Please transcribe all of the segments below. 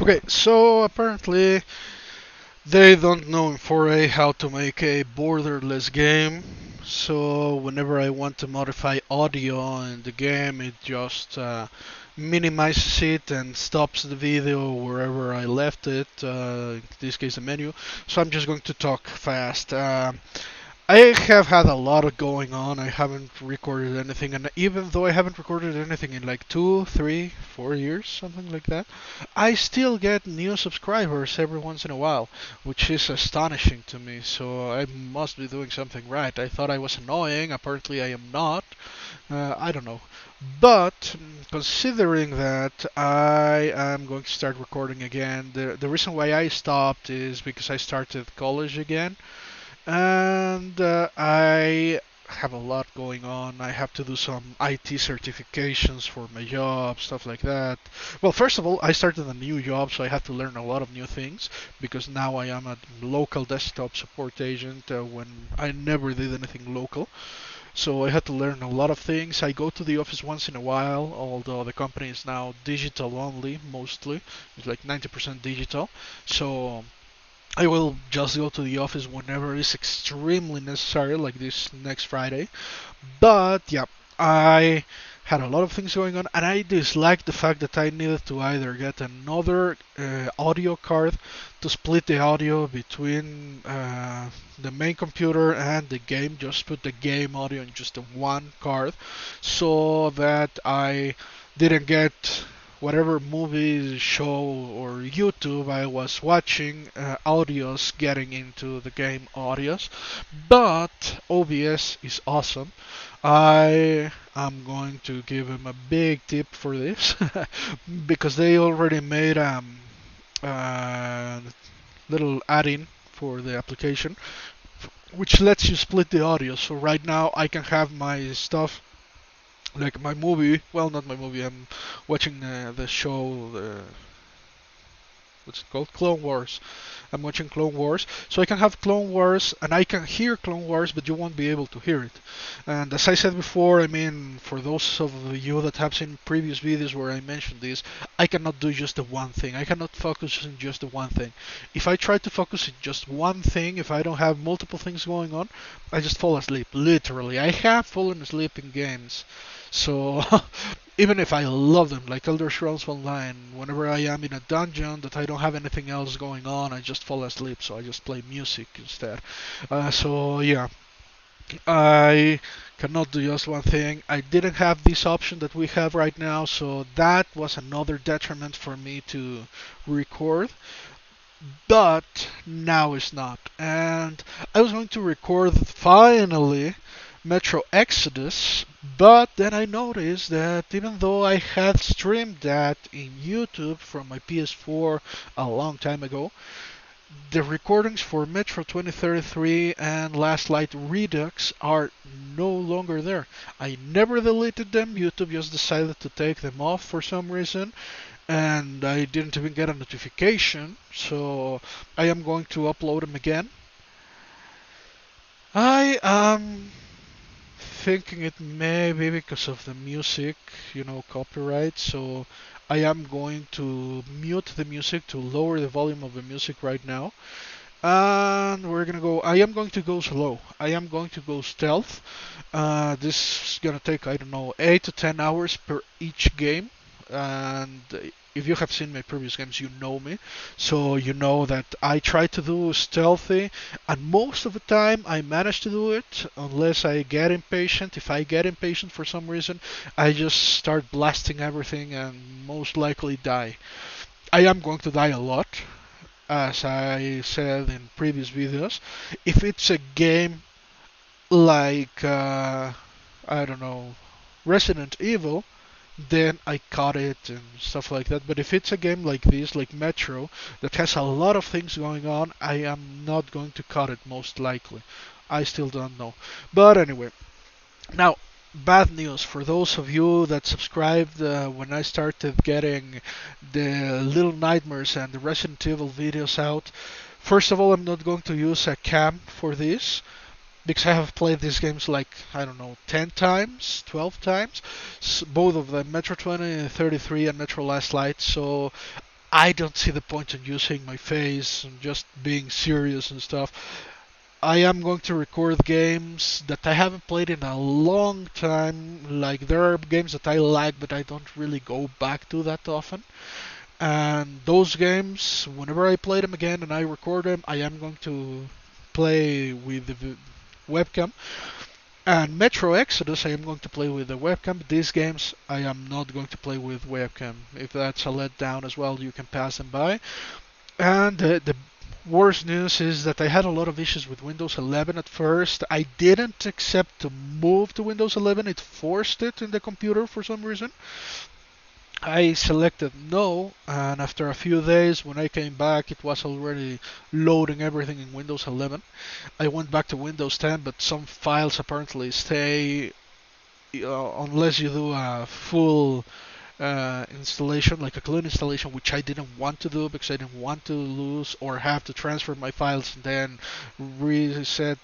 Okay, so apparently they don't know in 4A how to make a borderless game. So whenever I want to modify audio in the game, it just minimizes it and stops the video wherever I left it. In this case, the menu. So I'm just going to talk fast. I have had a lot of going on. I haven't recorded anything, and even though I haven't recorded anything in like 2, 3, 4 years, something like that, I still get new subscribers every once in a while, which is astonishing to me. So I must be doing something right. I thought I was annoying. Apparently, I am not. I don't know. But considering that I am going to start recording again, the reason why I stopped is because I started college again and I have a lot going on. I have to do some IT certifications for my job, stuff like that. Well, first of all, I started a new job, so I have to learn a lot of new things because now I am a local desktop support agent when I never did anything local. So I had to learn a lot of things. I go to the office once in a while, although the company is now digital only, mostly. It's like 90% digital. So I will just go to the office whenever it's extremely necessary, like this next Friday. But yeah, I had a lot of things going on, and I disliked the fact that I needed to either get another audio card to split the audio between the main computer and the game, just put the game audio in just the one card, so that I didn't get whatever movie, show, or YouTube I was watching, audios getting into the game audios. But OBS is awesome. I am going to give him a big tip for this because they already made a little add-in for the application which lets you split the audio. So right now I can have my stuff like my movie. Well, not my movie. I'm watching the show. What's it called? Clone Wars. I'm watching Clone Wars, so I can have Clone Wars and I can hear Clone Wars, but you won't be able to hear it. And as I said before, I mean, for those of you that have seen previous videos where I mentioned this, I cannot do just the one thing. I cannot focus on just the one thing. If I try to focus on just one thing, if I don't have multiple things going on, I just fall asleep. Literally, I have fallen asleep in games. So even if I love them, like Elder Scrolls Online, whenever I am in a dungeon that I don't have anything else going on, I just fall asleep. So I just play music instead. So yeah, I cannot do just one thing. I didn't have this option that we have right now, so that was another detriment for me to record. But now it's not. And I was going to record finally Metro Exodus, but then I noticed that even though I had streamed that in YouTube from my PS4 a long time ago, the recordings for Metro 2033 and Last Light Redux are no longer there. I never deleted them, YouTube just decided to take them off for some reason, and I didn't even get a notification, so I am going to upload them again. I am thinking it may be because of the music, copyright. So I am going to mute the music to lower the volume of the music right now. And we're gonna go. I am going to go slow. I am going to go stealth. This is gonna take, I don't know, 8 to 10 hours per each game. And if you have seen my previous games, you know me. So you know that I try to do stealthy, and most of the time I manage to do it, unless I get impatient. If I get impatient for some reason, I just start blasting everything and most likely die. I am going to die a lot, as I said in previous videos. If it's a game like, I don't know, Resident Evil, then I cut it and stuff like that. But if it's a game like this, like Metro, that has a lot of things going on, I am not going to cut it most likely. I still don't know. But anyway, now, bad news for those of you that subscribed when I started getting the Little Nightmares and the Resident Evil videos out. First of all, I'm not going to use a cam for this because I have played these games like, I don't know, 10 times, 12 times, both of them, Metro 2033 and Metro Last Light. So I don't see the point in using my face and just being serious and stuff. I am going to record games that I haven't played in a long time. Like, there are games that I like, but I don't really go back to that often. And those games, whenever I play them again and I record them, I am going to play with the webcam. And Metro Exodus, I am going to play with the webcam. These games, I am not going to play with webcam. If that's a letdown as well, you can pass them by. And the worst news is that I had a lot of issues with Windows 11 at first. I didn't accept to move to Windows 11. It forced it in the computer for some reason. I selected no, and after a few days, when I came back, it was already loading everything in Windows 11. I went back to Windows 10, but some files apparently stay unless you do a full installation, like a clean installation, which I didn't want to do because I didn't want to lose or have to transfer my files and then reset,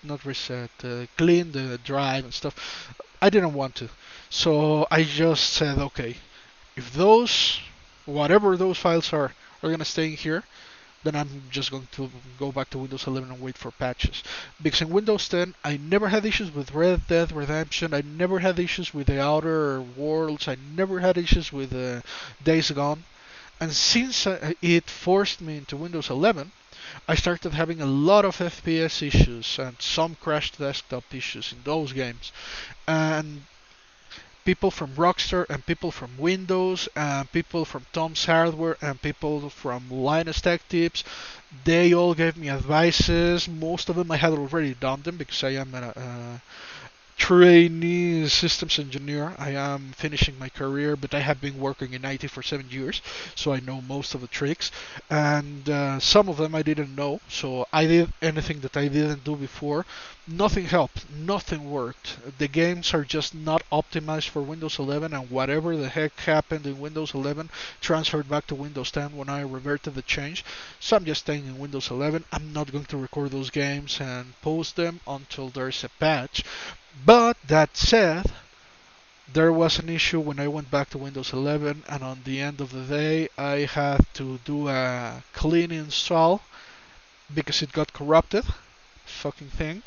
not reset, clean the drive and stuff. I didn't want to. So I just said, okay, if those, whatever those files are gonna stay in here, then I'm just going to go back to Windows 11 and wait for patches. Because in Windows 10, I never had issues with Red Dead Redemption, I never had issues with the Outer Worlds, I never had issues with Days Gone. And since it forced me into Windows 11, I started having a lot of FPS issues and some crashed desktop issues in those games. And people from Rockstar and people from Windows and people from Tom's Hardware and people from Linus Tech Tips. They all gave me advices. Most of them I had already done them because I am a trainee systems engineer. I am finishing my career, but I have been working in IT for 7 years, so I know most of the tricks. And some of them I didn't know, so I did anything that I didn't do before. Nothing helped, nothing worked. The games are just not optimized for Windows 11, and whatever the heck happened in Windows 11 transferred back to Windows 10 when I reverted the change. So I'm just staying in Windows 11. I'm not going to record those games and post them until there's a patch. But that said, there was an issue when I went back to Windows 11, and on the end of the day, I had to do a clean install because it got corrupted. Fucking thing.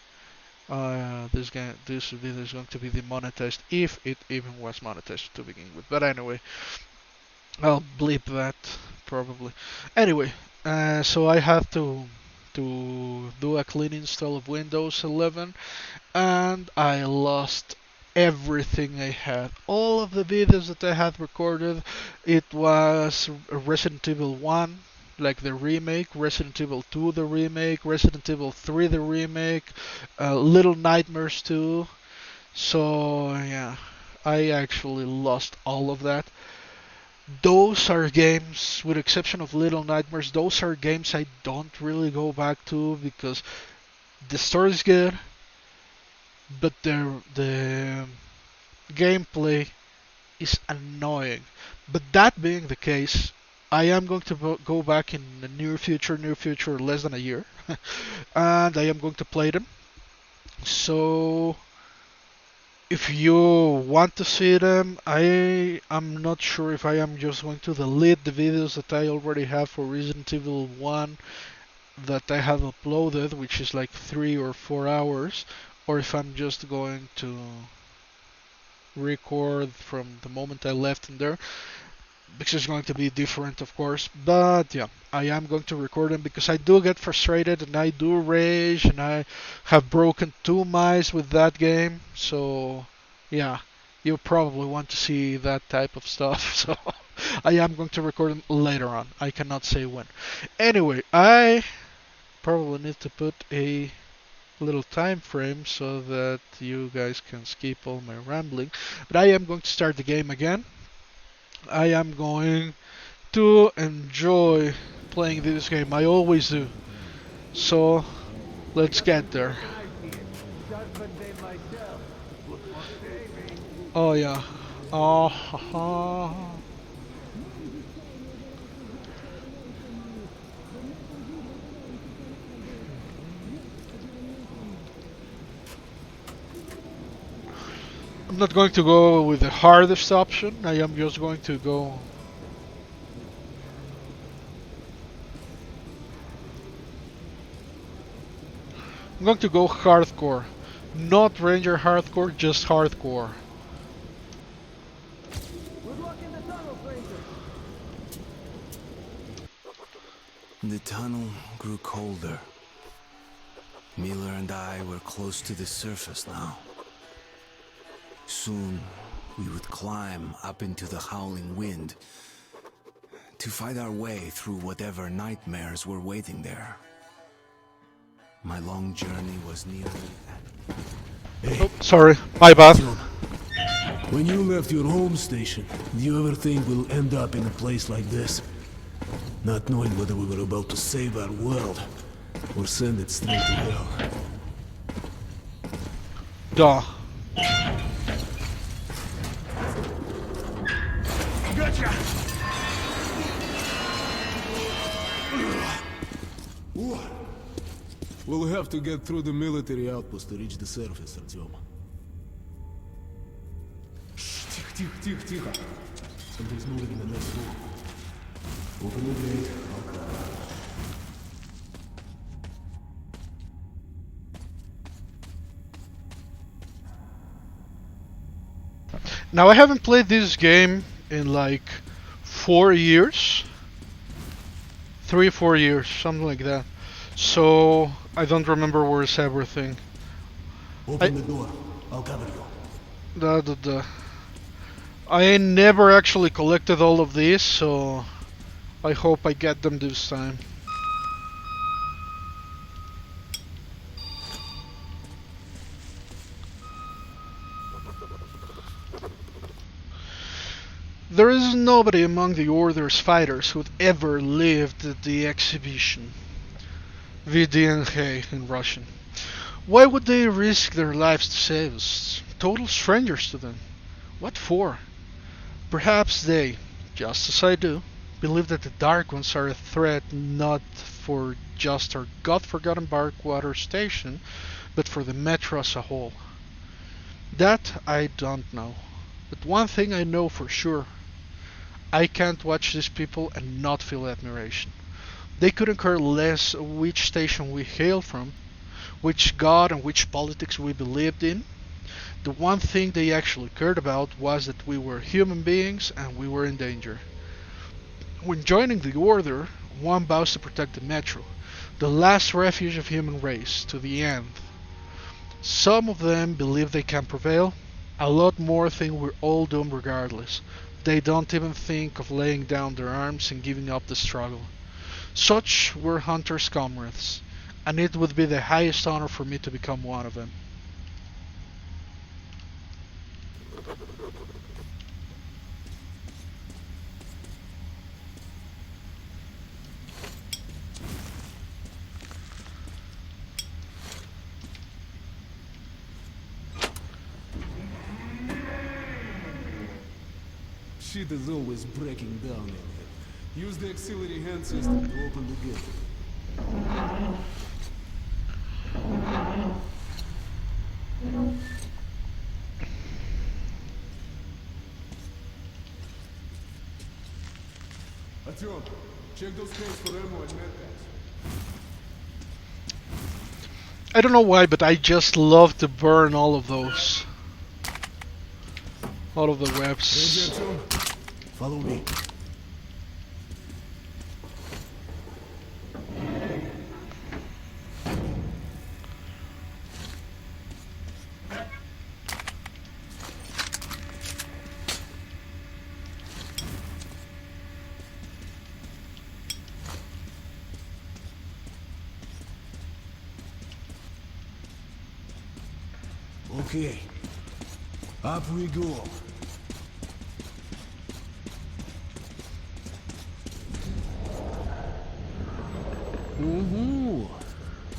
This video is going to be demonetized if it even was monetized to begin with. But anyway, I'll bleep that probably. Anyway, so I had to do a clean install of Windows 11, and I lost everything I had. All of the videos that I had recorded, it was Resident Evil 1, like the remake, Resident Evil 2 the remake, Resident Evil 3 the remake, Little Nightmares 2. So yeah, I actually lost all of that. Those are games, with exception of Little Nightmares, those are games I don't really go back to because the story is good, but the gameplay is annoying. But that being the case, I am going to go back in the near future, less than a year, and I am going to play them. So if you want to see them, I am not sure if I am just going to delete the videos that I already have for Resident Evil 1 that I have uploaded, which is like 3 or 4 hours, or if I'm just going to record from the moment I left in there, because it's going to be different, of course. But yeah, I am going to record them because I do get frustrated and I do rage, and I have broken 2 mice with that game. So yeah, you probably want to see that type of stuff. So I am going to record them later on. I cannot say when. Anyway, I probably need to put a little time frame so that you guys can skip all my rambling. But I am going to start the game again. I am going to enjoy playing this game. I always do. So let's get there. Oh yeah. Oh, ha. I'm not going to go with the hardest option. I am just going to go I'm going to go hardcore. Not Ranger hardcore, just hardcore. Good luck in the tunnel, Ranger. The tunnel grew colder. Miller and I were close to the surface now. Soon, we would climb up into the howling wind to fight our way through whatever nightmares were waiting there. My long journey was nearly at... Oh, sorry, my bad. When you left your home station, do you ever think we'll end up in a place like this? Not knowing whether we were about to save our world or send it straight to hell. Duh. Gotcha! We'll have to get through the military outpost to reach the surface, Artyom. Тихо. Something's moving in the next room. Open the gate, I'll come. Now I haven't played this game in like 4 years. 3-4 years, something like that. So I don't remember where's everything. Open the door, I'll cover you. I never actually collected all of these, so I hope I get them this time. There is nobody among the Order's fighters who'd ever lived at the exhibition. VDNKh in Russian. Why would they risk their lives to save us? Total strangers to them. What for? Perhaps they, just as I do, believe that the Dark Ones are a threat not for just our god-forgotten Barkwater station, but for the Metro as a whole. That I don't know. But one thing I know for sure. I can't watch these people and not feel admiration. They couldn't care less which station we hail from, which god and which politics we believed in. The one thing they actually cared about was that we were human beings and we were in danger. When joining the Order, one vows to protect the Metro, the last refuge of human race, to the end. Some of them believe they can prevail, a lot more think we're all doomed regardless. They don't even think of laying down their arms and giving up the struggle. Such were Hunter's comrades, and it would be the highest honor for me to become one of them. Shit is always breaking down in here. Use the auxiliary hand system to open the gate. Artyom, check those crates for ammo and medpacks. I don't know why, but I just love to burn all of those. All of the webs. Hey, Artyom, follow me. Okay, up we go.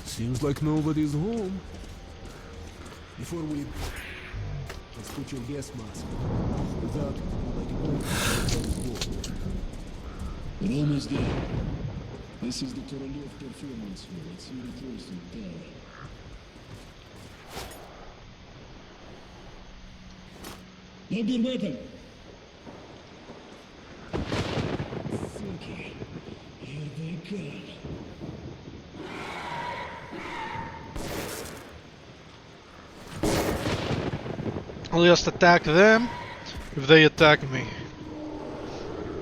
Seems like nobody's home. Before we... let's put your gas mask. Without it, like it won't. We're almost there. This is the Korolev performance hall. It's very close to the tower. Grab your weapon! Okay, here they come. I'll just attack them if they attack me.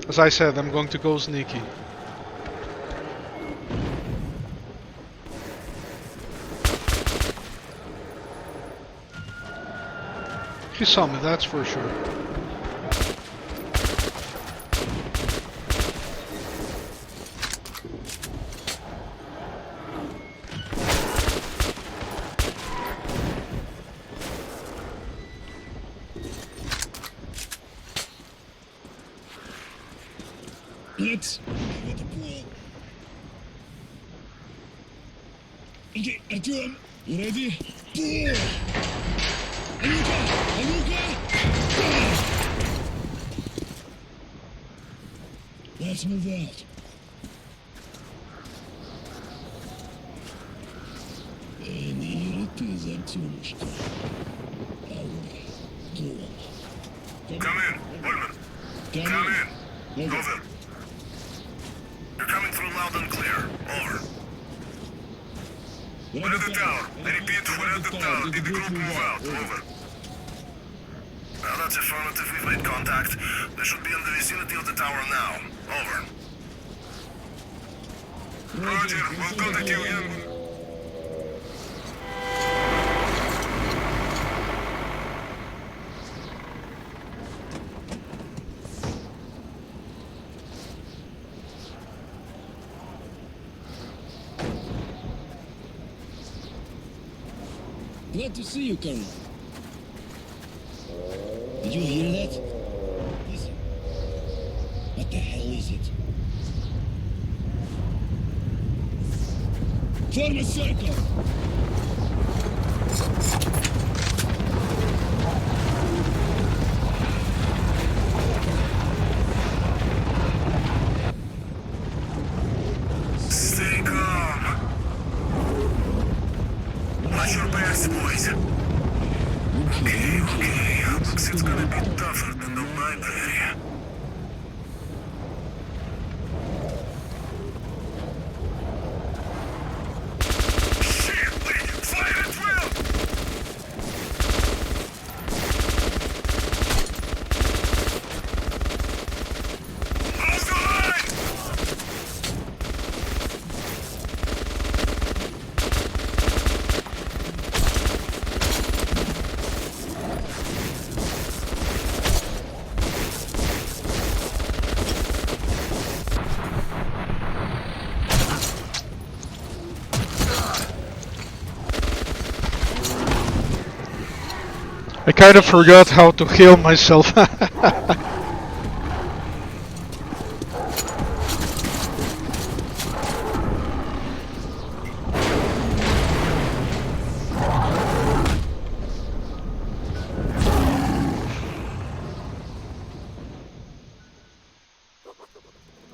As I said, I'm going to go sneaky. He saw me, that's for sure. Let's get the pool. Okay, Artyom, you ready? Pool! Aluka! Aluka! Let's move out. Не ты Артемушка. Come in, Bourbon. Come in. Over. You're coming through loud and clear. Over. We're at the tower. I repeat, we're at the tower. Did the group move out? Over. Well, that's affirmative. We've made contact. They should be in the vicinity of the tower now. Over. Roger. We'll contact you again. Glad to see you, Colonel. Did you hear that? Listen. What the hell is it? Form a circle! Stay calm. Watch your backs, boys. Okay. Looks it's gonna be tougher than the library. Shit! Fire at will! Hold the line! I kind of forgot how to heal myself.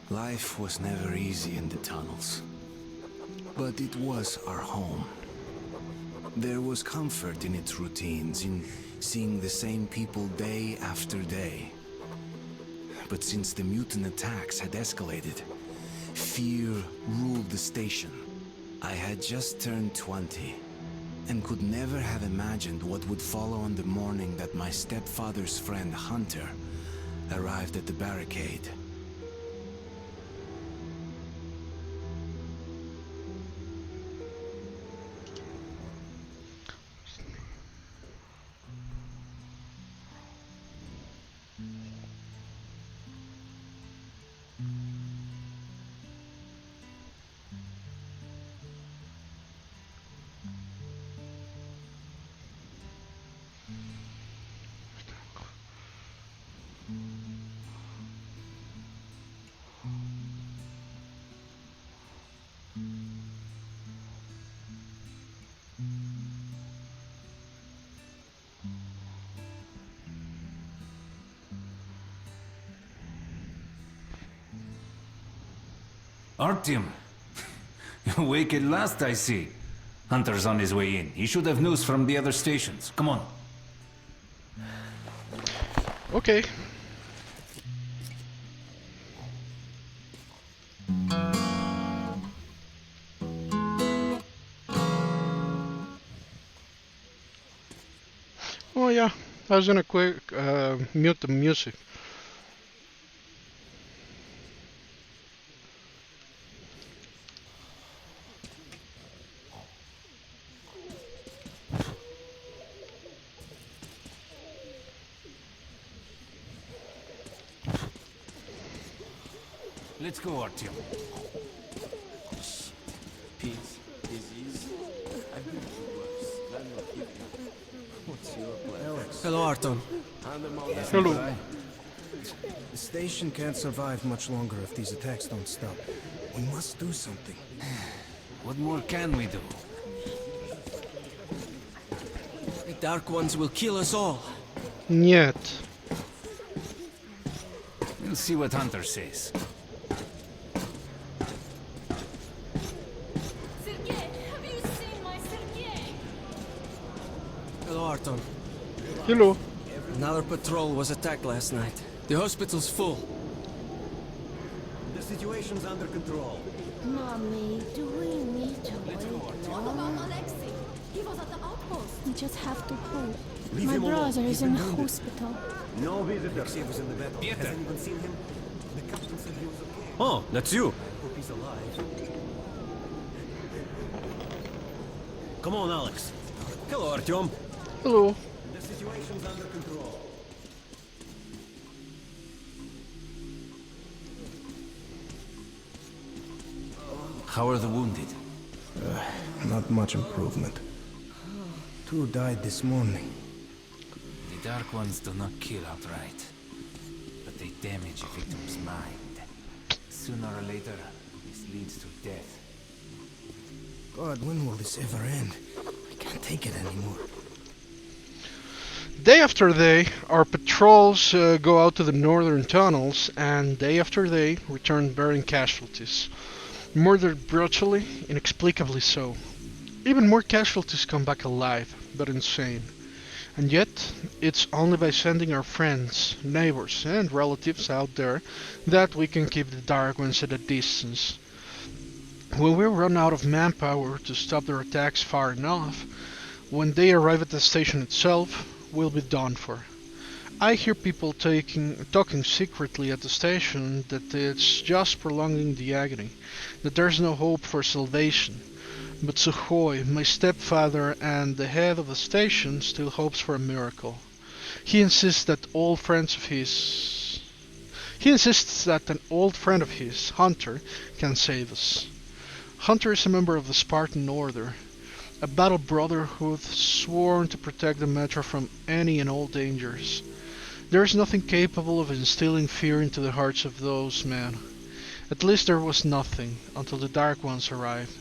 Life was never easy in the tunnels, but it was our home. There was comfort in its routines, in seeing the same people day after day. But since the mutant attacks had escalated, fear ruled the station. I had just turned 20, and could never have imagined what would follow on the morning that my stepfather's friend Hunter arrived at the barricade. Artyom, you're awake at last, I see. Hunter's on his way in. He should have news from the other stations. Come on. Okay. Oh yeah, I was gonna quick mute the music. Let's go, Artyom. Peace, disease. I've been through worse. That will give you. What's your plan? Hello, Arton. Hello. The station can't survive much longer if these attacks don't stop. We must do something. What more can we do? The Dark Ones will kill us all. Нет. We'll see what Hunter says. Sergei, have you seen my Sergei? Hello, Arton. Hello. Another patrol was attacked last night. The hospital's full. The situation's under control. Mommy, do we need to wait? What about Alexei? He was at the outpost. We just have to hope. Leave My him alone. brother is He's in been wounded. hospital. No visitor. Alexei was in the battle. Has anyone seen him? The captain said he was okay. Oh, that's you. Hope he's alive. Come on, Alex. Hello, Artyom. Hello. The situation's under control. How are the wounded? Not much improvement. 2 died this morning. The Dark Ones do not kill outright, but they damage a victim's mind. Sooner or later, this leads to death. God, when will this ever end? I can't take it anymore. Day after day, our patrols go out to the northern tunnels, and day after day return bearing casualties. Murdered brutally, inexplicably so. Even more casualties come back alive, but insane. And yet, it's only by sending our friends, neighbors, and relatives out there that we can keep the Dark Ones at a distance. When we run out of manpower to stop their attacks far enough, when they arrive at the station itself, we'll be done for. I hear people talking secretly at the station that it's just prolonging the agony, that there's no hope for salvation. But Sukhoi, my stepfather and the head of the station, still hopes for a miracle. He insists that an old friend of his, Hunter, can save us. Hunter is a member of the Spartan Order, a battle brotherhood sworn to protect the Metro from any and all dangers. There is nothing capable of instilling fear into the hearts of those men. At least there was nothing until the Dark Ones arrived.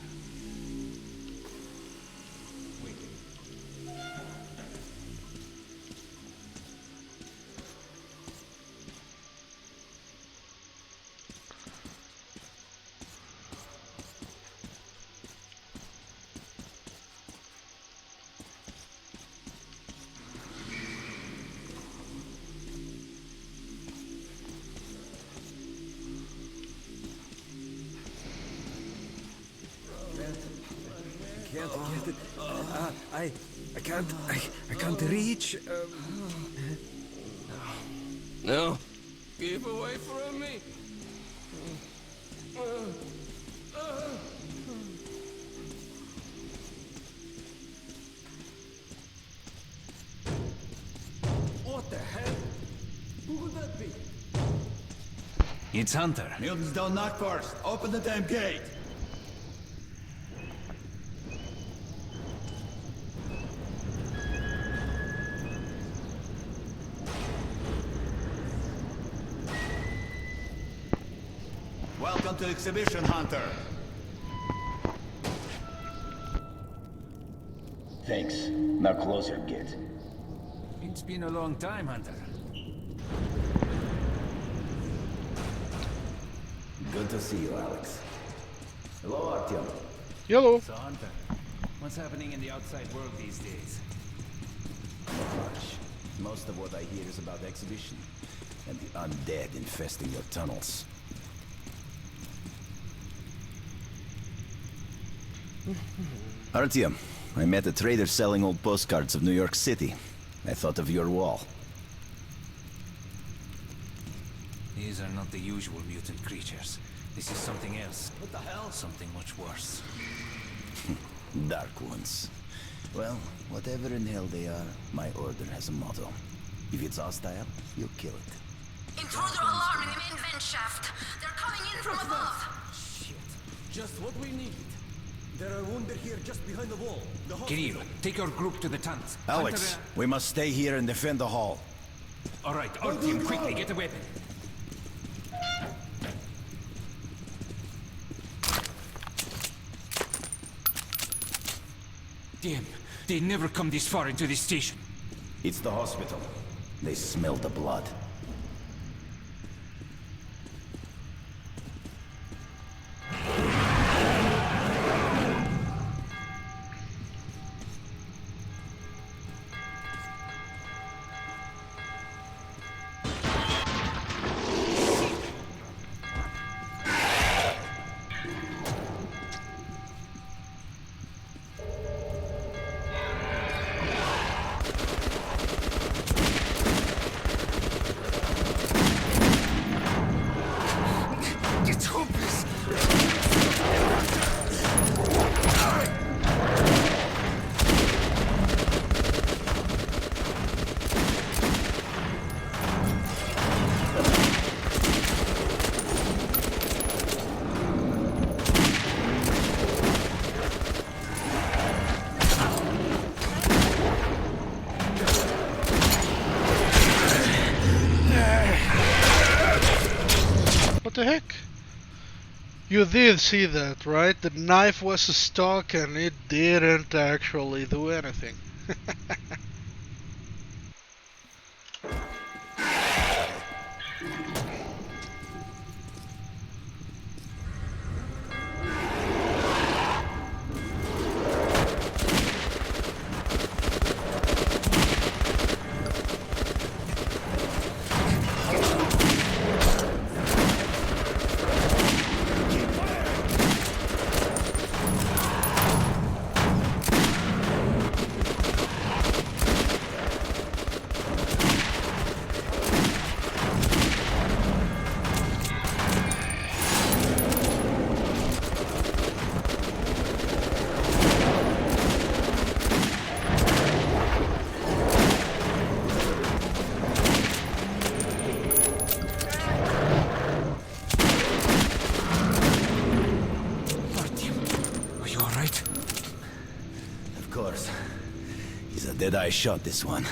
Can't get it. I can't reach. No. Keep away from me. What the hell? Who would that be? It's Hunter. Mutants don't knock first. Open the damn gate. Welcome to Exhibition, Hunter. Thanks. Now closer, Git. It's been a long time, Hunter. Good to see you, Alex. Hello, Artyom. Hello. So, Hunter, what's happening in the outside world these days? Not much. Most of what I hear is about the exhibition and the undead infesting your tunnels. Artyom, I met a trader selling old postcards of New York City. I thought of your wall. These are not the usual mutant creatures. This is something else. What the hell? Something much worse. Dark ones. Well, whatever in hell they are, my order has a motto. If it's hostile, you kill it. Intruder alarm in the main vent shaft. They're coming in from above. Shit. Just what we need. There are wounded here just behind the wall. The Kiryu, take your group to the tunnels. Alex, we must stay here and defend the hall. Alright, our team, quickly get a weapon. Damn, they never come this far into this station. It's the hospital. They smell the blood. What the heck? You did see that, right? The knife was stuck and it didn't actually do anything. I shot this one.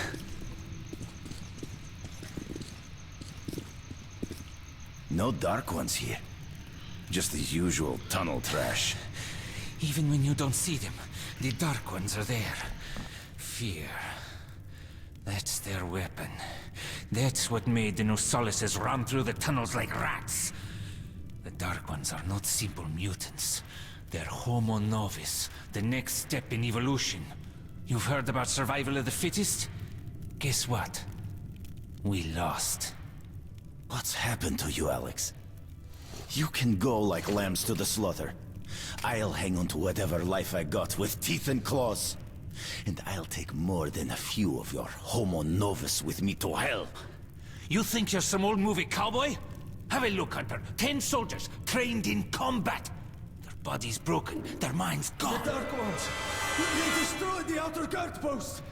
No dark ones here. Just the usual tunnel trash. Even when you don't see them, the Dark Ones are there. Fear. That's their weapon. That's what made the Nosalises run through the tunnels like rats. The Dark Ones are not simple mutants. They're Homo Novus, the next step in evolution. You've heard about survival of the fittest? Guess what? We lost. What's happened to you, Alex? You can go like lambs to the slaughter. I'll hang on to whatever life I got with teeth and claws. And I'll take more than a few of your Homo Novus with me to hell. You think you're some old movie cowboy? Have a look, Hunter. 10 soldiers, trained in combat. Their bodies broken, their minds gone. The Dark Ones! They destroyed the outer guard post!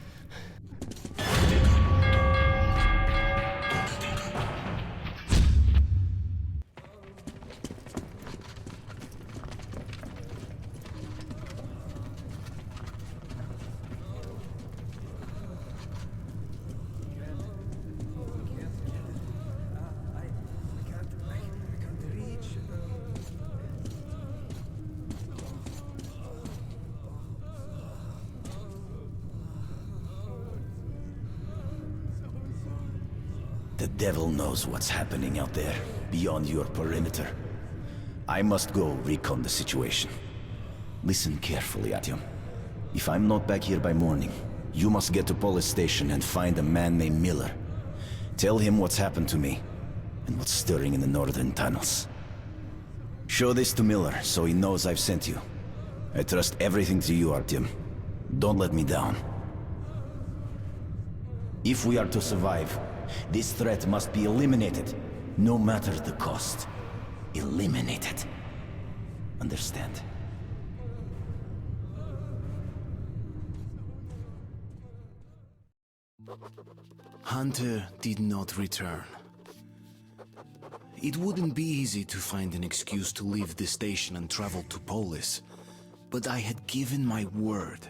The devil knows what's happening out there, beyond your perimeter. I must go recon the situation. Listen carefully, Artyom. If I'm not back here by morning, you must get to police station and find a man named Miller. Tell him what's happened to me, and what's stirring in the northern tunnels. Show this to Miller, so he knows I've sent you. I trust everything to you, Artyom. Don't let me down. If we are to survive, this threat must be eliminated, no matter the cost. Eliminated. Understand? Hunter did not return. It wouldn't be easy to find an excuse to leave the station and travel to Polis, but I had given my word.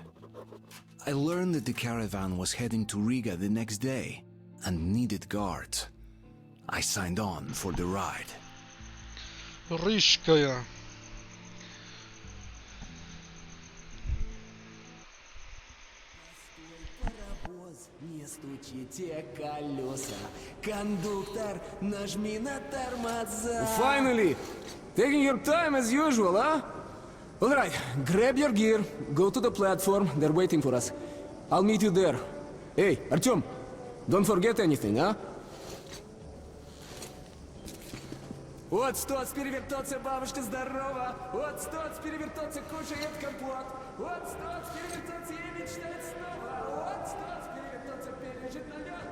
I learned that the caravan was heading to Riga the next day and needed guards. I signed on for the ride. Рижская. Не стучите колеса. Кондуктор, нажми на тормоза. Finally! Taking your time as usual, huh? Alright, grab your gear, go to the platform, they're waiting for us. I'll meet you there. Hey, Artyom, don't forget anything, huh? Вот стоц перевертаться, бабушка здорова. Вот стоц перевертаться, кушает компот. Вот стоц перевертаться и мечтает снова. Вот стоц перевертаться, пережить налет.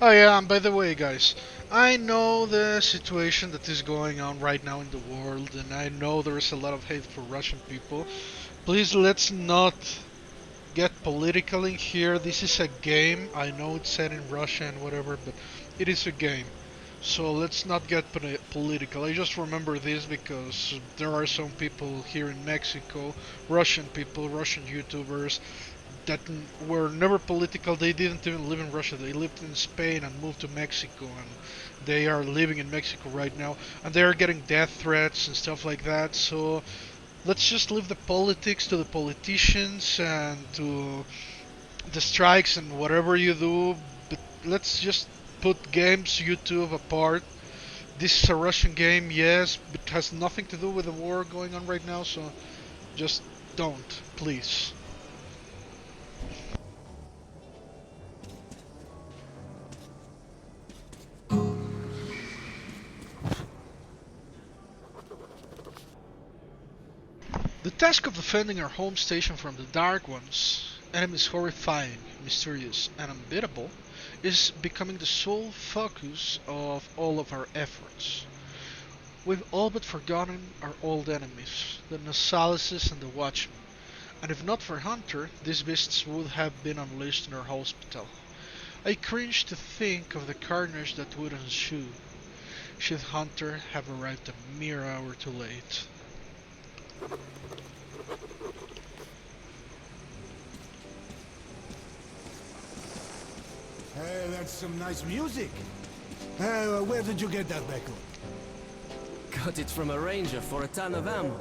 Oh yeah, and by the way guys, I know the situation that is going on right now in the world, and I know there is a lot of hate for Russian people. Please let's not get political in here. This is a game. I know it's said in Russia and whatever, but it is a game. So let's not get political. I just remember this because there are some people here in Mexico, Russian people, Russian YouTubers, that were never political. They didn't even live in Russia. They lived in Spain and moved to Mexico, and they are living in Mexico right now, and they are getting death threats and stuff like that. So let's just leave the politics to the politicians and to the strikes and whatever you do, but let's just put games, YouTube apart. This is a Russian game, yes, but has nothing to do with the war going on right now, so just don't, please. The task of defending our home station from the Dark Ones, enemies horrifying, mysterious, and unbeatable, is becoming the sole focus of all of our efforts. We've all but forgotten our old enemies, the Nosalises and the Watchmen, and if not for Hunter, these beasts would have been unleashed in our hospital. I cringe to think of the carnage that would ensue, should Hunter have arrived a mere hour too late. Hey, that's some nice music. Where did you get that record? Got it from a ranger for a ton of ammo.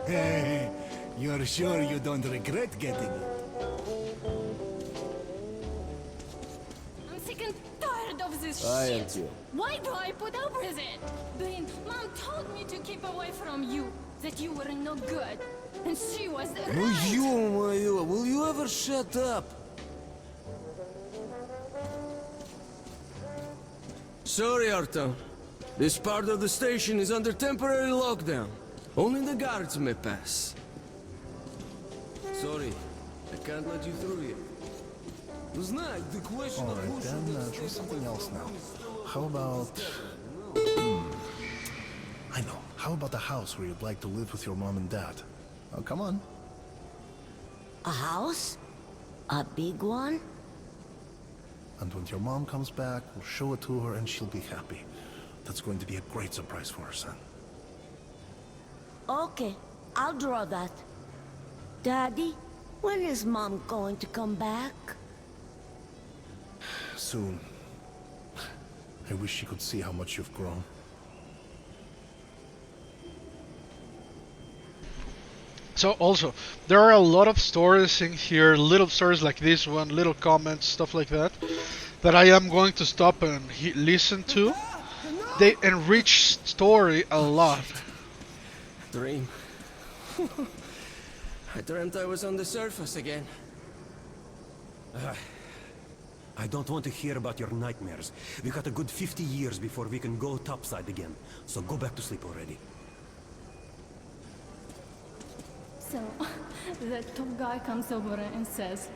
Hey, you're sure you don't regret getting it? I'm sick and tired of this I am shit. too. Why do I put up with it? Blaine, Mom told me to keep away from you, that you were no good. And she was right. Will you ever shut up? Sorry, Artyom. This part of the station is under temporary lockdown. Only the guards may pass. Sorry, I can't let you through yet. Alright, then try something else now. How about... I know. How about a house where you'd like to live with your mom and dad? Oh, come on. A house? A big one? And when your mom comes back, we'll show it to her and she'll be happy. That's going to be a great surprise for her son. Okay, I'll draw that. Daddy, when is Mom going to come back? Soon. I wish she could see how much you've grown. So also, there are a lot of stories in here, little stories like this one, little comments, stuff like that, that I am going to stop and listen to. They enrich story a lot. Dream. I dreamt I was on the surface again. I don't want to hear about your nightmares. We got a good 50 years before we can go topside again, so go back to sleep already. So, the top guy comes over and says,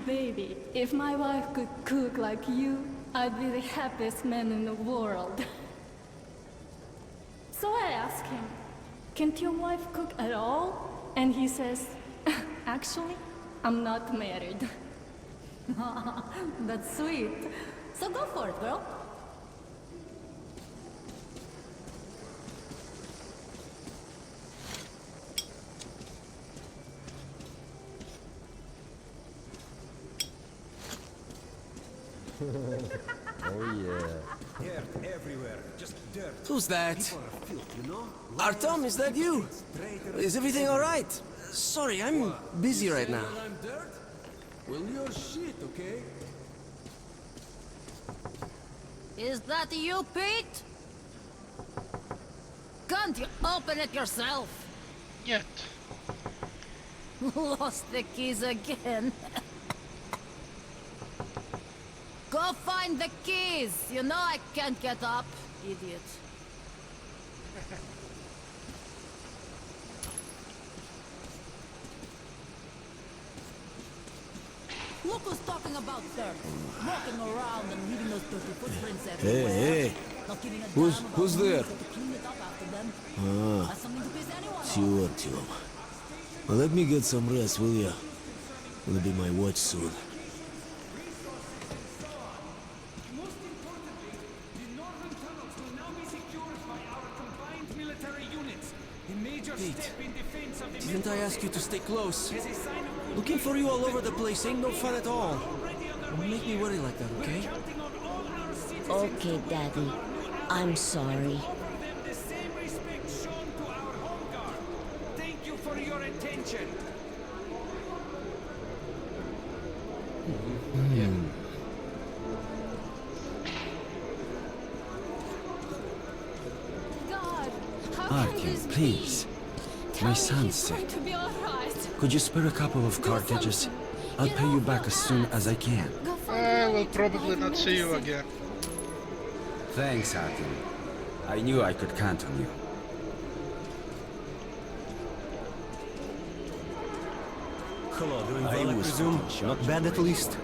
"Baby, if my wife could cook like you, I'd be the happiest man in the world." So I ask him, "Can't your wife cook at all?" And he says, "Actually, I'm not married." That's sweet. So go for it, girl. Oh yeah. Dirt everywhere, just dirt. Who's that? People are filth, you know? Artem, is that you? Is everything alright? Sorry, I'm busy right now. I'm dirt? Well, you're shit, okay? Is that you, Pete? Can't you open it yourself? Yet. Lost the keys again. Go find the keys! You know I can't get up, idiot. Look who's talking about dirt. Walking around and leaving those dirty footprints everywhere. Hey. Not giving a Who's damn about there? who to clean it up after them. Ah, Has something to piss anyone off. Tio. Well, let me get some rest, will ya? Will be my watch soon. Didn't I ask you to stay close? Looking for you all over the place ain't no fun at all. Don't make me worry like that, okay? Okay, Daddy. I'm sorry. Thank you for your attention. God, how can Artyom, this please. be? My Tell me son's he's sick. going to be alright. Could you spare a couple of cartridges? I'll pay you back as soon as I can. I will probably not see you again. Thanks, Artyom. I knew I could count on you. Hello, doing I well, I was presume? fucking Not shocked bad at when I least?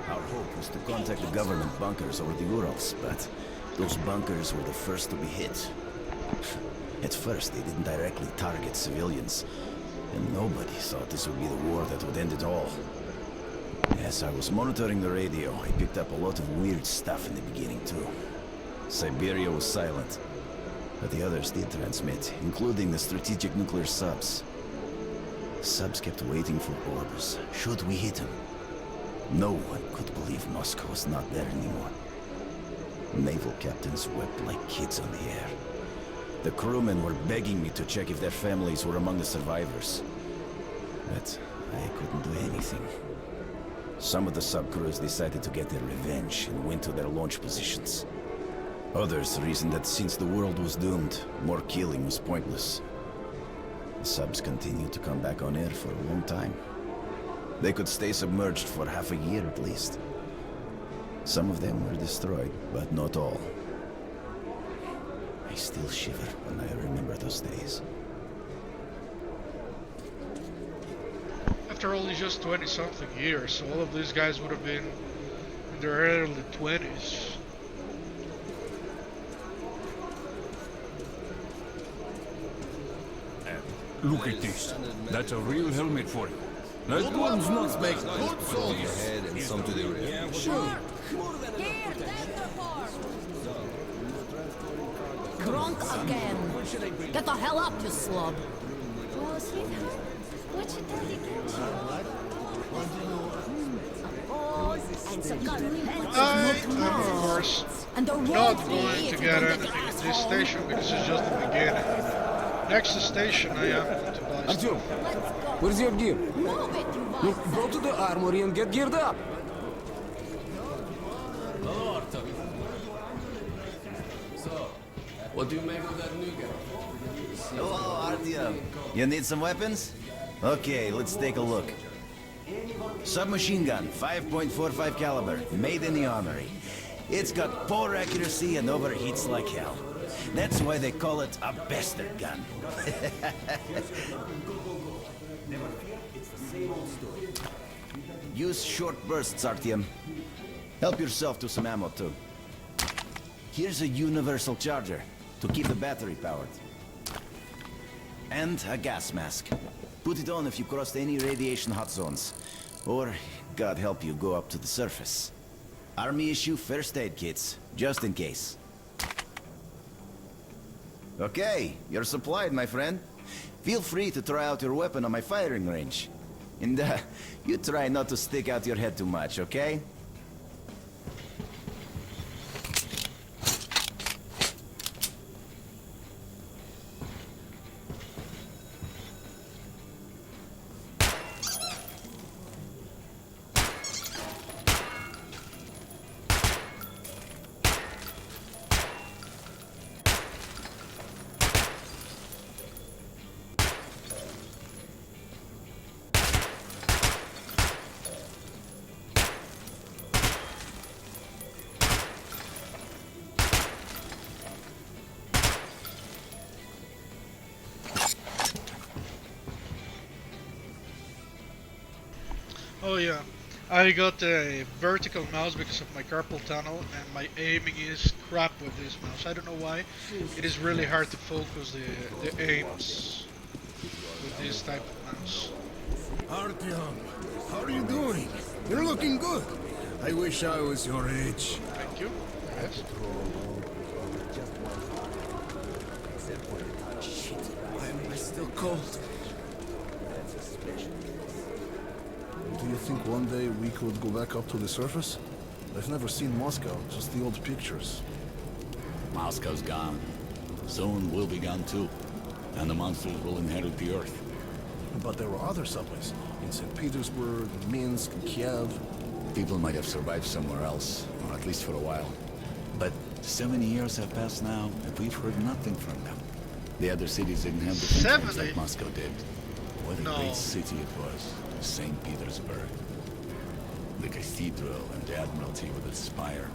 Our hope was to contact the government bunkers over the Urals, but those bunkers were the first to be hit. At first, they didn't directly target civilians, and nobody thought this would be the war that would end it all. As I was monitoring the radio, I picked up a lot of weird stuff in the beginning, too. Siberia was silent, but the others did transmit, including the strategic nuclear subs. Subs kept waiting for orders. Should we hit them? No one could believe Moscow was not there anymore. Naval captains wept like kids on the air. The crewmen were begging me to check if their families were among the survivors. But I couldn't do anything. Some of the subcrews decided to get their revenge and went to their launch positions. Others reasoned that since the world was doomed, more killing was pointless. The subs continued to come back on air for a long time. They could stay submerged for half a year at least. Some of them were destroyed, but not all. I still shiver when I remember those days. After only just 20-something years, all of these guys would have been in their early 20s. Look at this. That's a real helmet for you. That one's not make good soldiers. Head and some to the rear. Yeah, sure. Here, drunk again. Get the hell up, you slob. Oh, sweetheart, what should Daddy get And some got I am, of course, and the not going to get anything at this station because it's just the beginning. Next station I am going to buy Artyom, where's your gear? Look, go to the armory and get geared up. Hello, Artyom. So, what do you make of that new guy? Hello, Artyom. You need some weapons? Okay, let's take a look. Submachine gun, 5.45 caliber, made in the armory. It's got poor accuracy and overheats like hell. That's why they call it a bastard gun. Use short bursts, Artyom. Help yourself to some ammo, too. Here's a universal charger to keep the battery powered. And a gas mask. Put it on if you crossed any radiation hot zones. Or, God help you, go up to the surface. Army issue first aid kits, just in case. Okay, you're supplied, my friend. Feel free to try out your weapon on my firing range. And you try not to stick out your head too much, okay? Oh yeah, I got a vertical mouse because of my carpal tunnel, and my aiming is crap with this mouse. I don't know why. It is really hard to focus the aims with this type of mouse. Artyom, how are you doing? You're looking good. I wish I was your age. Thank you. Yes. Shit, why am I still cold? Do you think one day we could go back up to the surface? I've never seen Moscow, just the old pictures. Moscow's gone. Soon we'll be gone too. And the monsters will inherit the Earth. But there were other subways. In St. Petersburg, Minsk, Kiev. People might have survived somewhere else, or at least for a while. But so many years have passed now, and we've heard nothing from them. The other cities didn't have defense like Moscow did. What a great city it was, St. Petersburg. The cathedral and the Admiralty with its spire.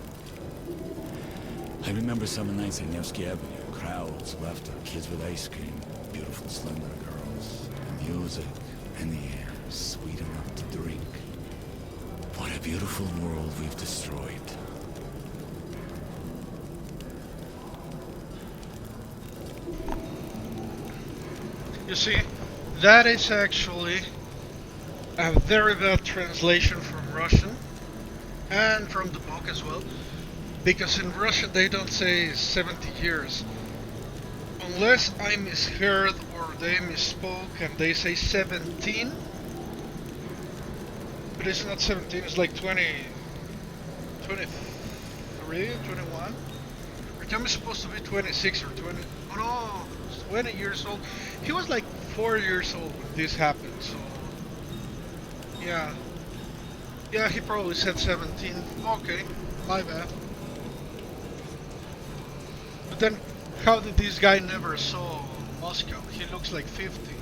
I remember summer nights on Nevsky Avenue, crowds, laughter, kids with ice cream, beautiful slender girls, music, and the air, sweet enough to drink. What a beautiful world we've destroyed. You see, that is actually a very bad translation from Russian and from the book as well, because in Russian they don't say 70 years. Unless I misheard or they misspoke and they say 17, but it's not 17, it's like 20, 23, 21. Artyom is supposed to be 26 or 20, oh no, he's 20 years old. He was like 4 years old when this happened, so yeah. Yeah, he probably said 17. Okay, my bad. But then, how did this guy never saw Moscow? He looks like 50.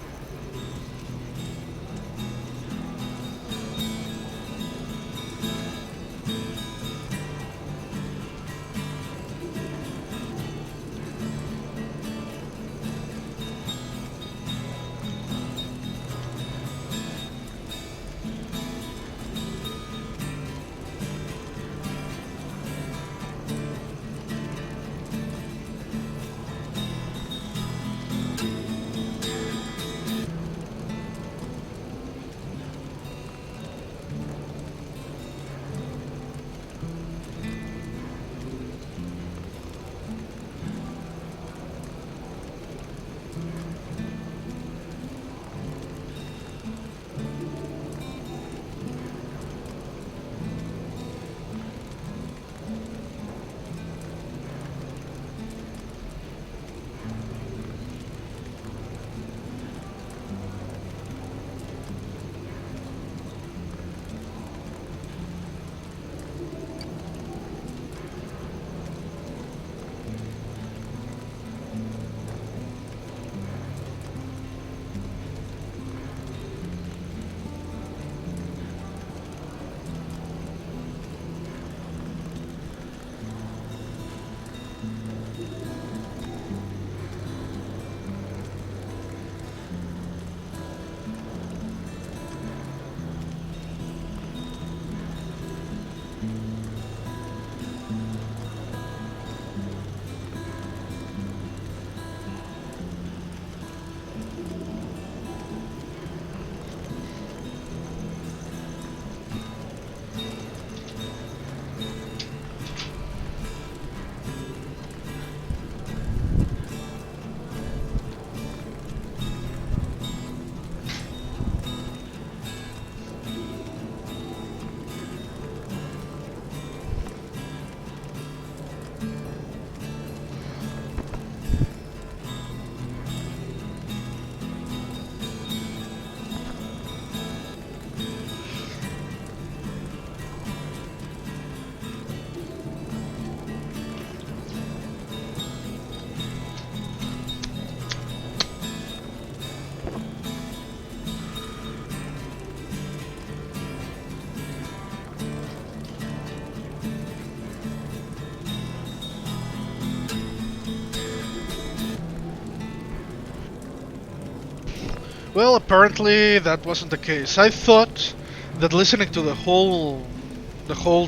Well, apparently that wasn't the case. I thought that listening to the whole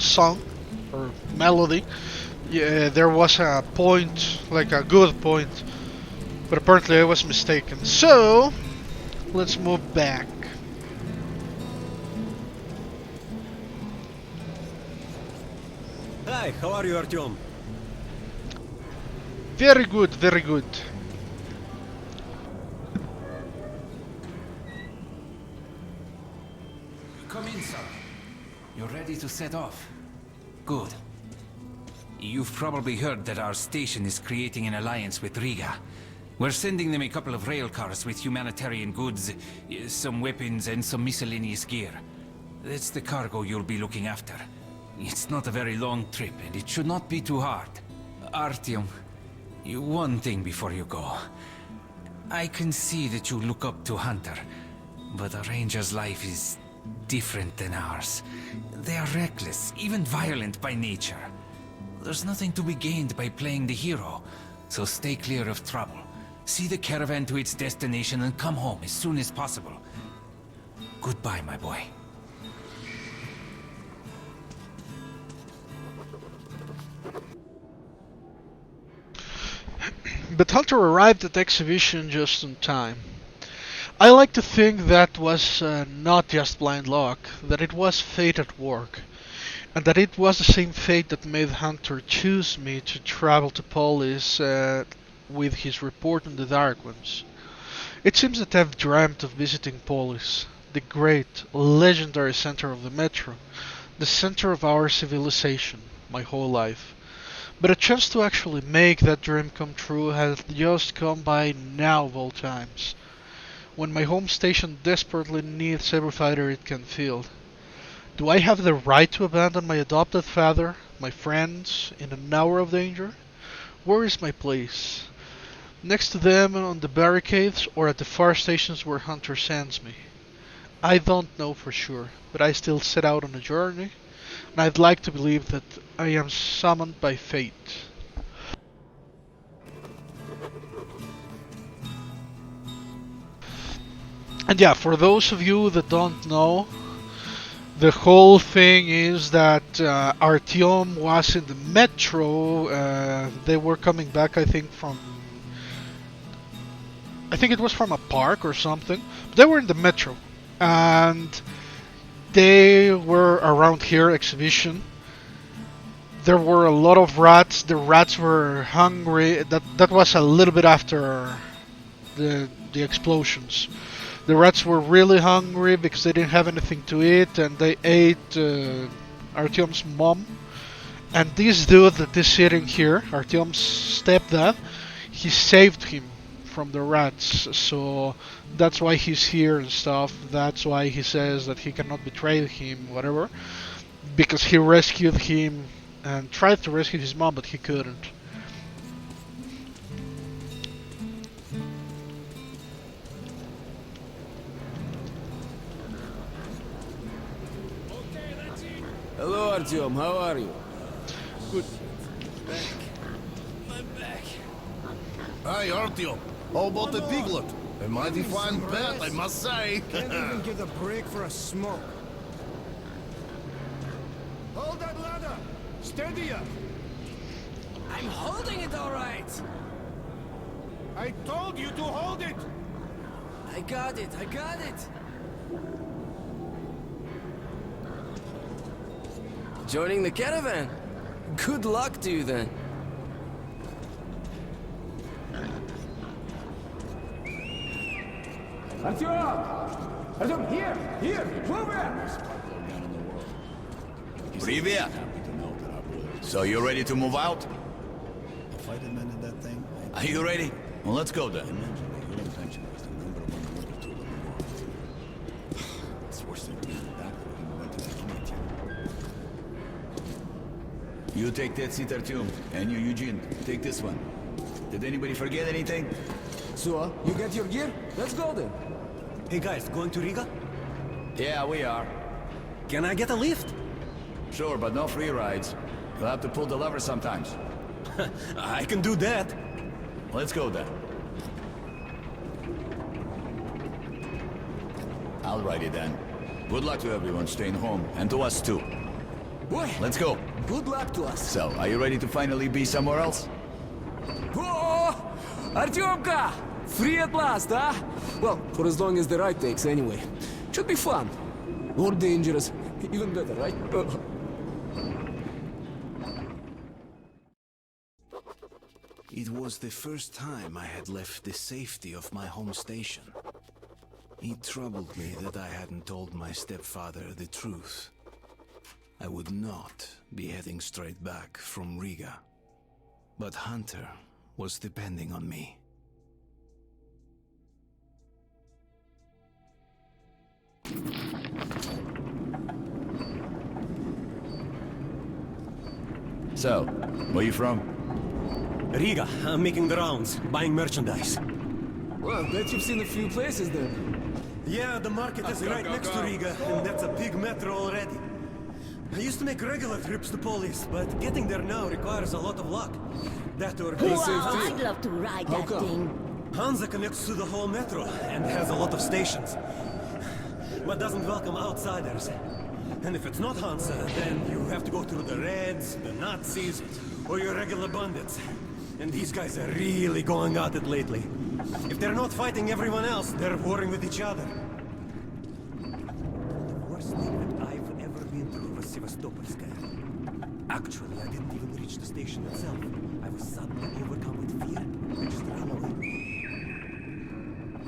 song or melody, yeah, there was a point, like a good point, but apparently I was mistaken. So let's move back. Hi, how are you, Artyom? Very good, very good. Come in, sir. You're ready to set off. Good. You've probably heard that our station is creating an alliance with Riga. We're sending them a couple of rail cars with humanitarian goods, some weapons, and some miscellaneous gear. That's the cargo you'll be looking after. It's not a very long trip, and it should not be too hard. Artyom, one thing before you go. I can see that you look up to Hunter, but a ranger's life is different than ours. They are reckless, even violent by nature. There's nothing to be gained by playing the hero, so stay clear of trouble. See the caravan to its destination and come home as soon as possible. Goodbye, my boy. But Hunter arrived at the exhibition just in time. I like to think that was not just blind luck, that it was fate at work, and that it was the same fate that made Hunter choose me to travel to Polis with his report on the Dark Ones. It seems that I've dreamt of visiting Polis, the great, legendary center of the Metro, the center of our civilization, my whole life. But a chance to actually make that dream come true has just come by now of all times, when my home station desperately needs every fighter it can field. Do I have the right to abandon my adopted father, my friends, in an hour of danger? Where is my place? Next to them on the barricades or at the far stations where Hunter sends me? I don't know for sure, but I still set out on a journey, and I'd like to believe that I am summoned by fate. And yeah, for those of you that don't know, the whole thing is that Artyom was in the metro. They were coming back, I think it was from a park or something. But they were in the metro, and they were around here exhibition. There were a lot of rats. The rats were hungry. That was a little bit after the explosions. The rats were really hungry because they didn't have anything to eat, and they ate Artyom's mom. And this dude that is sitting here, Artyom's stepdad, he saved him from the rats. So that's why he's here and stuff. That's why he says that he cannot betray him, whatever. Because he rescued him and tried to rescue his mom, but he couldn't. Hello, Artyom. How are you? Good. My back. Hi, Artyom. How about the piglet? A mighty fine pet, I must say. Can't even get a break for a smoke. Hold that ladder! Steady up! I'm holding it all right. I told you to hold it! I got it. I got it. Joining the caravan. Good luck to you then. Artyom, here, move it! Привет! So you ready to move out? If I'd invented that thing, Are you ready? Well, let's go then. your intention was the number one order tool in the world. It's worse than being the doctor who went to the kitchen. You take that seat, Artyom, and you, Eugene, take this one. Did anybody forget anything? So, you get your gear? Let's go then. Hey guys, going to Riga? Yeah, we are. Can I get a lift? Sure, but no free rides. You'll have to pull the lever sometimes. I can do that. Let's go then. Alrighty then. Good luck to everyone staying home, and to us too. Boy, let's go. Good luck to us. So, are you ready to finally be somewhere else? Oh, Artyomka! Free at last, huh? Well, for as long as the ride takes anyway. Should be fun. Or dangerous. Even better, right? It was the first time I had left the safety of my home station. It troubled me that I hadn't told my stepfather the truth. I would not be heading straight back from Riga. But Hunter was depending on me. So, where you from? Riga. I'm making the rounds, buying merchandise. Well, I bet you've seen a few places there. Yeah, the market is right next to Riga, and that's a big metro already. I used to make regular trips to Polis, but getting there now requires a lot of luck. That or wow, I'd love to ride that thing. Hansa connects to the whole metro and has a lot of stations, but doesn't welcome outsiders. And if it's not Hansa, then you have to go through the Reds, the Nazis, or your regular bandits. And these guys are really going at it lately. If they're not fighting everyone else, they're warring with each other. The worst thing that I've ever been through was Sevastopolskaya. Actually, I didn't even reach the station itself. I was suddenly overcome with fear and just ran away.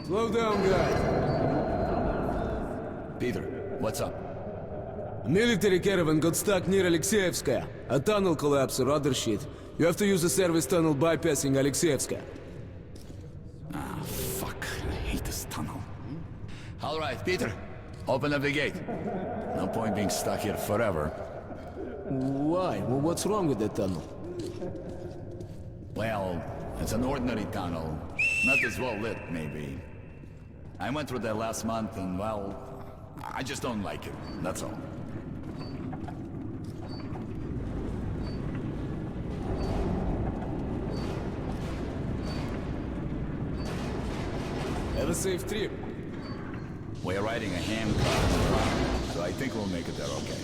Slow down, guys. Peter, what's up? A military caravan got stuck near Alexeyevskaya. A tunnel collapsed or other shit. You have to use the service tunnel bypassing Alexeyevskaya. Ah, fuck. I hate this tunnel. Alright, Peter. Open up the gate. No point being stuck here forever. Why? Well, what's wrong with that tunnel? Well, it's an ordinary tunnel. Not as well lit, maybe. I went through there last month and, well, I just don't like it. That's all. Have a safe trip. We're riding a hand car, so I think we'll make it there okay.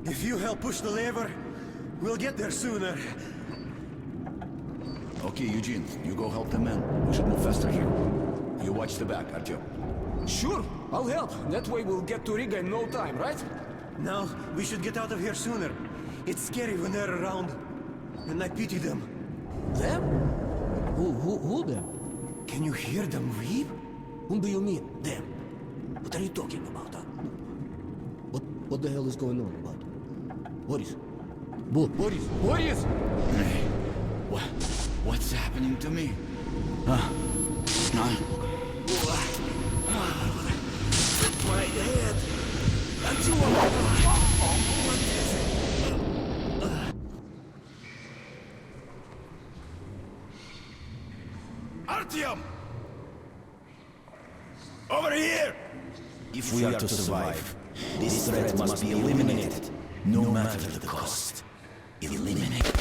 If you help push the lever, we'll get there sooner. Okay, Eugene, you go help the men. We should move faster here. You watch the back, Artyom. Sure, I'll help. That way we'll get to Riga in no time, right? Now, we should get out of here sooner. It's scary when they're around. And I pity them. Them? Who them? Can you hear them weep? Whom do you mean, them? What are you talking about, huh? What the hell is going on about? Boris? Boris! Hey, what's happening to me? My head! Artyom! Over here! If we are to survive, this threat must be eliminated, no matter the cost. Eliminate.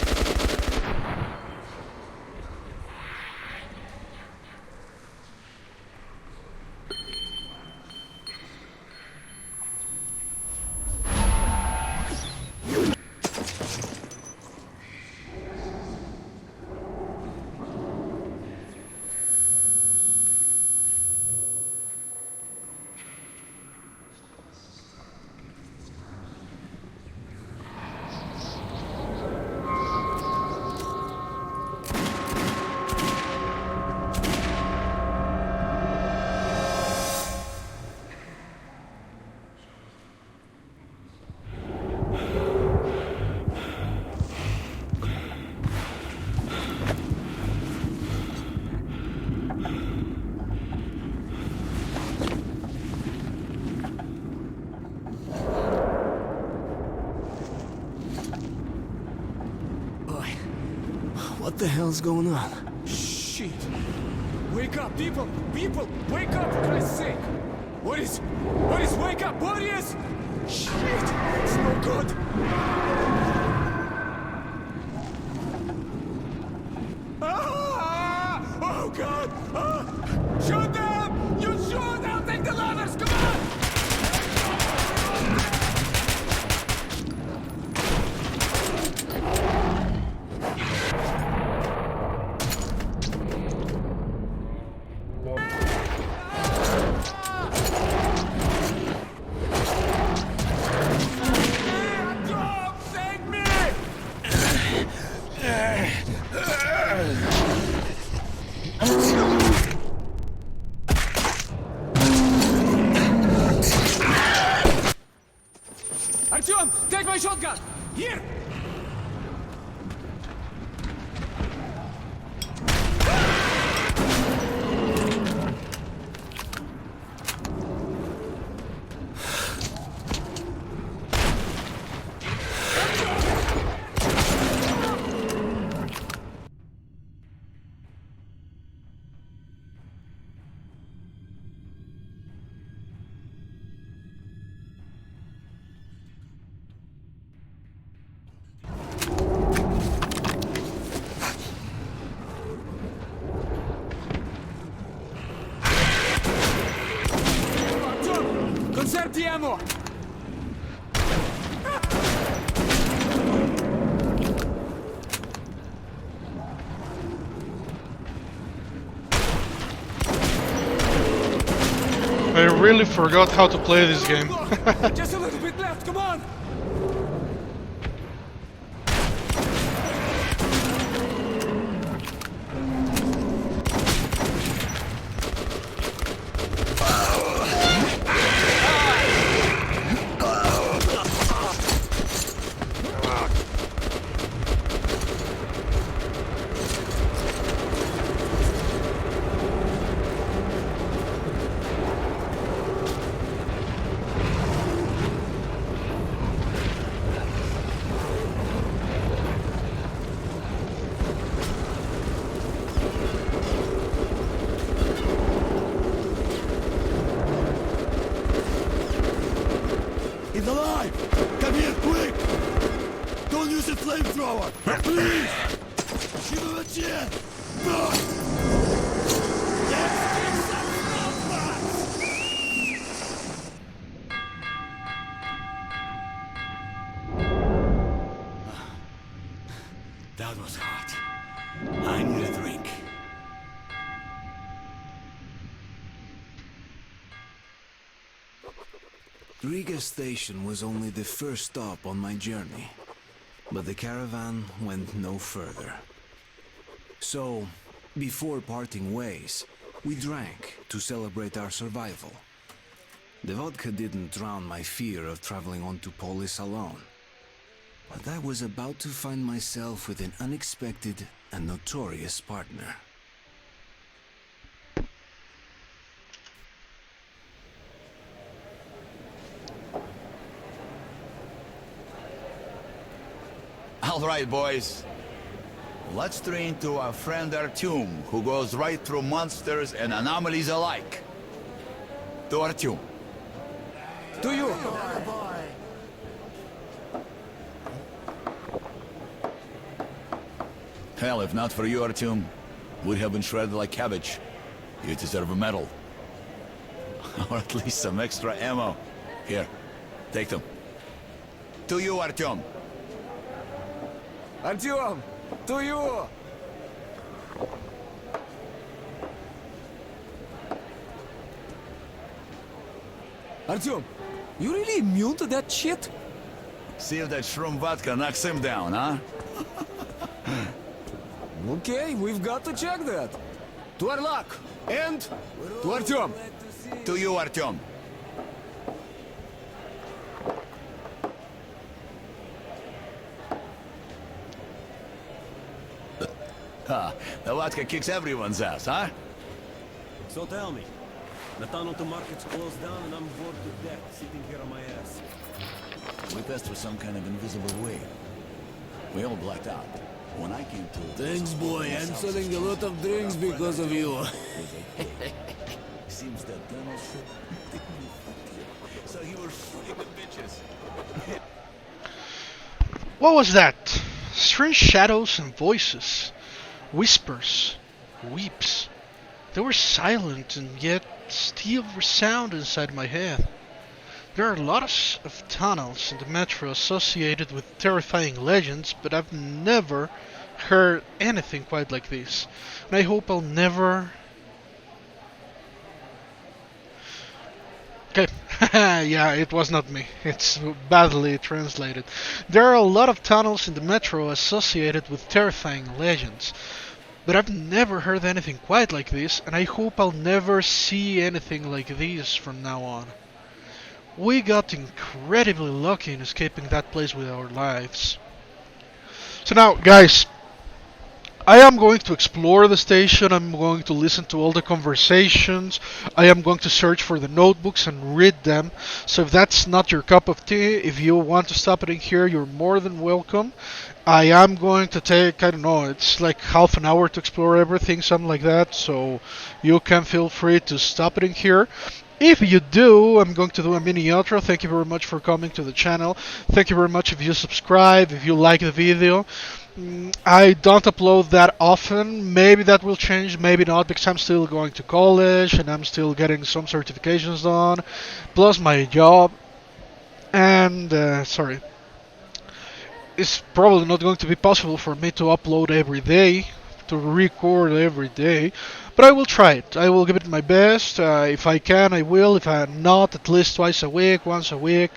What the hell's going on? Shit. Wake up, people! People! Wake up, for Christ's sake! What is... Wake up! Warriors! Shit! It's no good! Ah! Oh, God! Ah! Shoot them! You shoot! I'll take the ladders! Come on! Artyom, take my shotgun! Here! Conserve the ammo! I really forgot how to play this game. Just a little bit left, come on! He's alive! Come here, quick! Don't use a flamethrower! Please! Give him a chance! Let's get some robots! That was hot. I need a drink. Riga Station was only the first stop on my journey, but the caravan went no further. So, before parting ways, we drank to celebrate our survival. The vodka didn't drown my fear of traveling on to Polis alone, but I was about to find myself with an unexpected and notorious partner. All right, boys. Let's train to our friend Artyom, who goes right through monsters and anomalies alike. To Artyom. To you! Hell, if not for you, Artyom, we'd have been shredded like cabbage. You deserve a medal. Or at least some extra ammo. Here, take them. To you, Artyom. Artyom! To you! Artyom, you really immune to that shit? See if that shroom vodka knocks him down, huh? Okay, we've got to check that. To our luck, and to Artyom. To you, Artyom. The vodka kicks everyone's ass, huh? So tell me, the tunnel to market's closed down and I'm bored to death sitting here on my ass. We passed through some kind of invisible wave. We all blacked out. When I came to... Thanks, boy. I'm selling a lot of drinks because of you. Seems that tunnel should... So you were shooting the bitches. What was that? Strange shadows and voices. Whispers. Weeps. They were silent and yet still resound inside my head. There are lots of tunnels in the metro associated with terrifying legends, but I've never heard anything quite like this. And I hope I'll never... Okay, yeah, it was not me. It's badly translated. There are a lot of tunnels in the metro associated with terrifying legends, but I've never heard anything quite like this, and I hope I'll never see anything like this from now on. We got incredibly lucky in escaping that place with our lives. So now, guys, I am going to explore the station, I'm going to listen to all the conversations, I am going to search for the notebooks and read them. So if that's not your cup of tea, if you want to stop it in here, you're more than welcome. I am going to take, I don't know, it's like half an hour to explore everything, something like that, so you can feel free to stop it in here. If you do, I'm going to do a mini outro. Thank you very much for coming to the channel. Thank you very much if you subscribe, if you like the video. I don't upload that often. Maybe that will change, maybe not, because I'm still going to college and I'm still getting some certifications done, plus my job. And, sorry. It's probably not going to be possible for me to upload every day, to record every day, but I will try it. I will give it my best. If I can, I will. If I'm not, at least twice a week, once a week,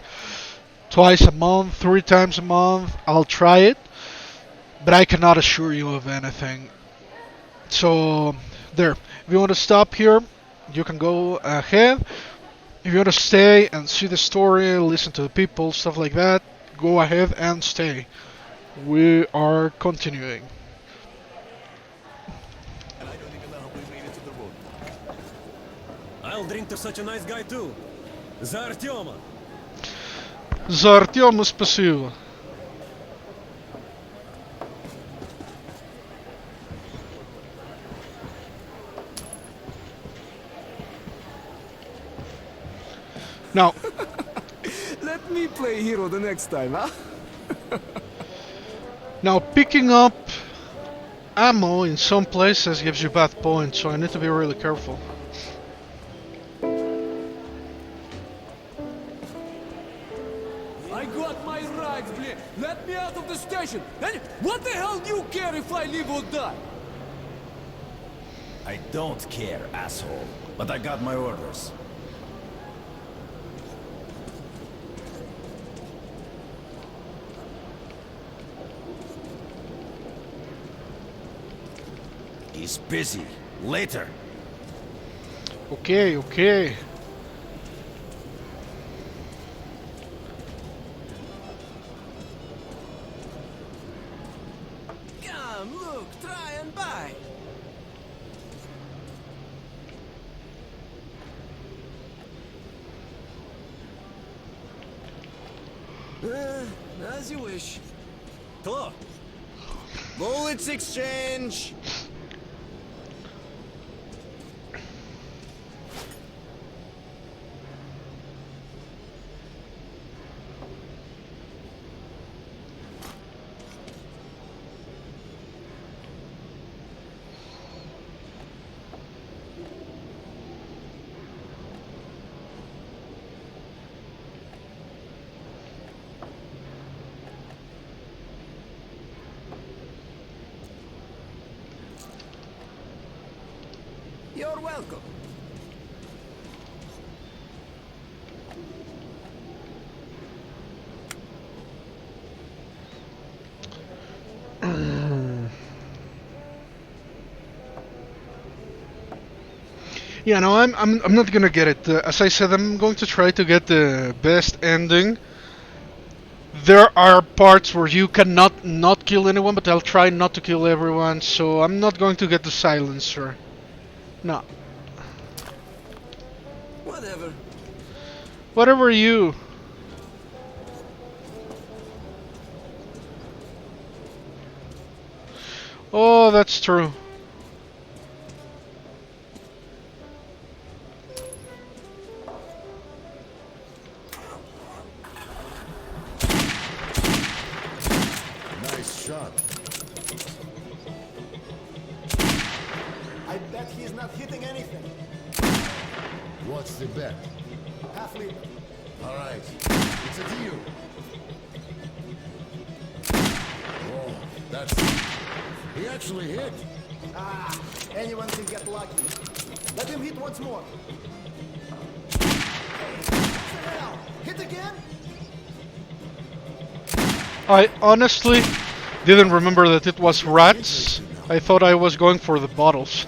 twice a month, 3 times a month, I'll try it. But I cannot assure you of anything. So, there. If you want to stop here, you can go ahead. If you want to stay and see the story, listen to the people, stuff like that, go ahead and stay. We are continuing. I'll drink to such a nice guy too. За Артема. За Артема спасибо. Now, let me play hero the next time, huh? Now, picking up ammo in some places gives you bad points, so I need to be really careful. I got my rights, please. Let me out of the station. And what the hell do you care if I live or die? I don't care, asshole. But I got my orders. He's busy. Later. Okay, okay. Come, look, try and buy. As you wish. Hello. Bullets exchange. You're welcome. Yeah, no, I'm not gonna get it. As I said, I'm going to try to get the best ending. There are parts where you cannot not kill anyone, but I'll try not to kill everyone, so I'm not going to get the silencer. No. Whatever. Whatever you. Oh, that's true. Nice shot. I bet he's not hitting anything. What's the bet? Half liter. All right, it's a deal. Oh, that's... He actually hit. Ah, anyone can get lucky. Let him hit once more. What the hell? Hit again? I honestly didn't remember that it was rats. I thought I was going for the bottles.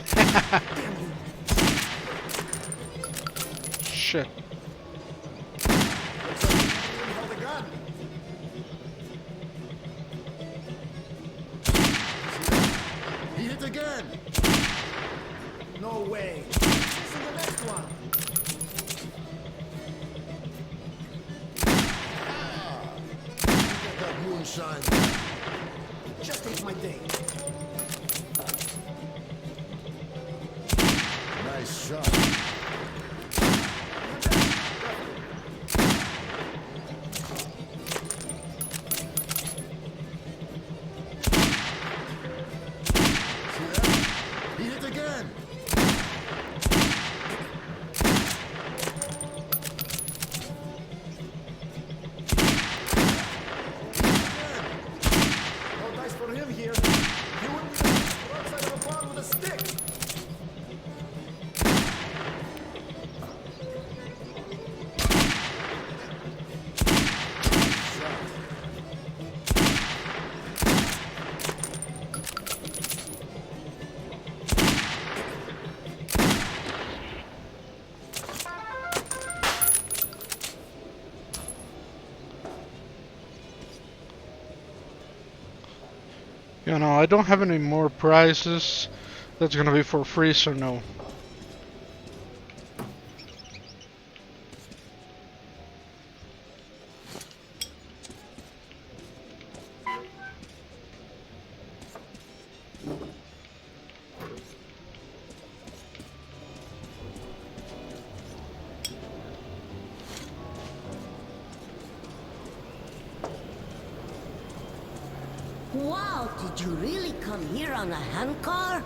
Shit. He hit again. No way. This is the next one. Get that moonshine. Just take my day. Nice shot. See that? He hit again. No dice for him here. You wouldn't be the outside of a barn with a stick. You know, I don't have any more prizes. That's gonna be for free, so no. Wow, did you really come here on a handcar?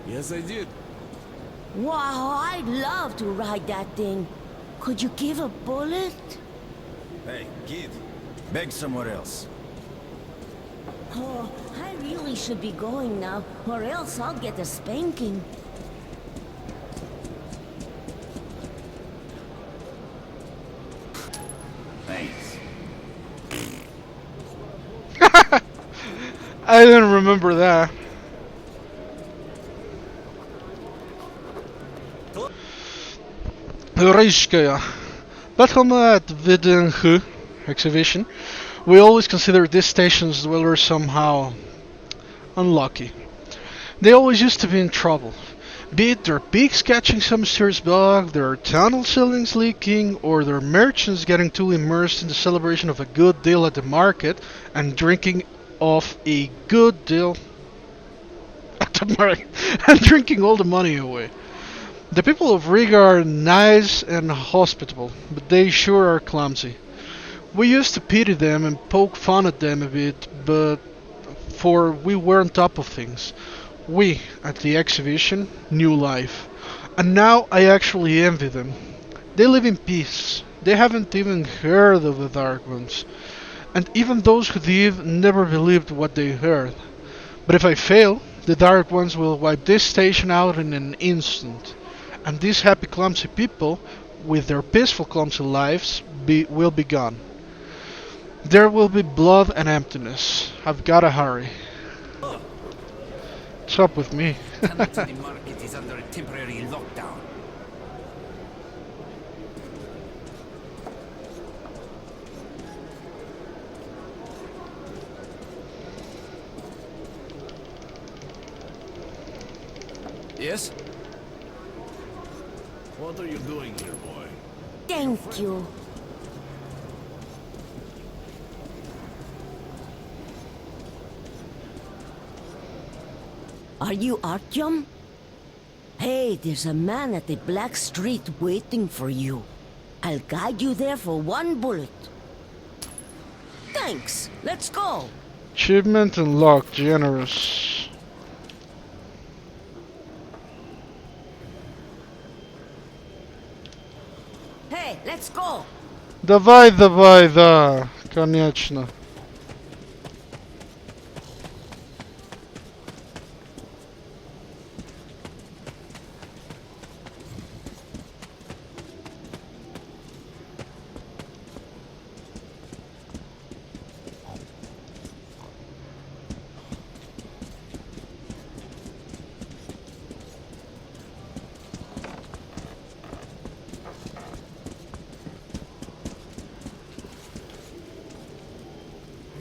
Yes, I did. Wow, I'd love to ride that thing. Could you give a bullet? Hey, kid. Beg somewhere else. Oh, I really should be going now, or else I'll get a spanking. Thanks. I didn't remember that. Rishkaya. Welcome at VDNKh exhibition. We always consider this station's dwellers somehow unlucky. They always used to be in trouble. Be it their beaks catching some mysterious bug, their tunnel ceilings leaking, or their merchants getting too immersed in the celebration of a good deal at the market and drinking off a good deal at the market and drinking all the money away. The people of Riga are nice and hospitable, but they sure are clumsy. We used to pity them and poke fun at them a bit, but for we were on top of things. We, at the exhibition, knew life. And now I actually envy them. They live in peace. They haven't even heard of the Dark Ones. And even those who did never believed what they heard. But if I fail, the Dark Ones will wipe this station out in an instant. And these happy clumsy people, with their peaceful clumsy lives, will be gone. There will be blood and emptiness. I've gotta hurry. What's up with me? Tunnel to the market is under a temporary lockdown. Yes? What are you doing here, boy? Thank you. Are you Artyom? Hey, there's a man at the Black Street waiting for you. I'll guide you there for 1 bullet. Thanks. Let's go. Achievement unlocked. Generous. Hey, let's go. Давай, да. Конечно.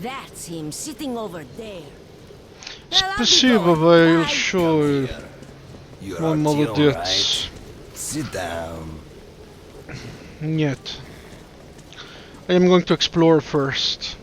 That's him sitting over there. Спасибо большое. Мой молодец. Sit down. Нет. I am going to explore first.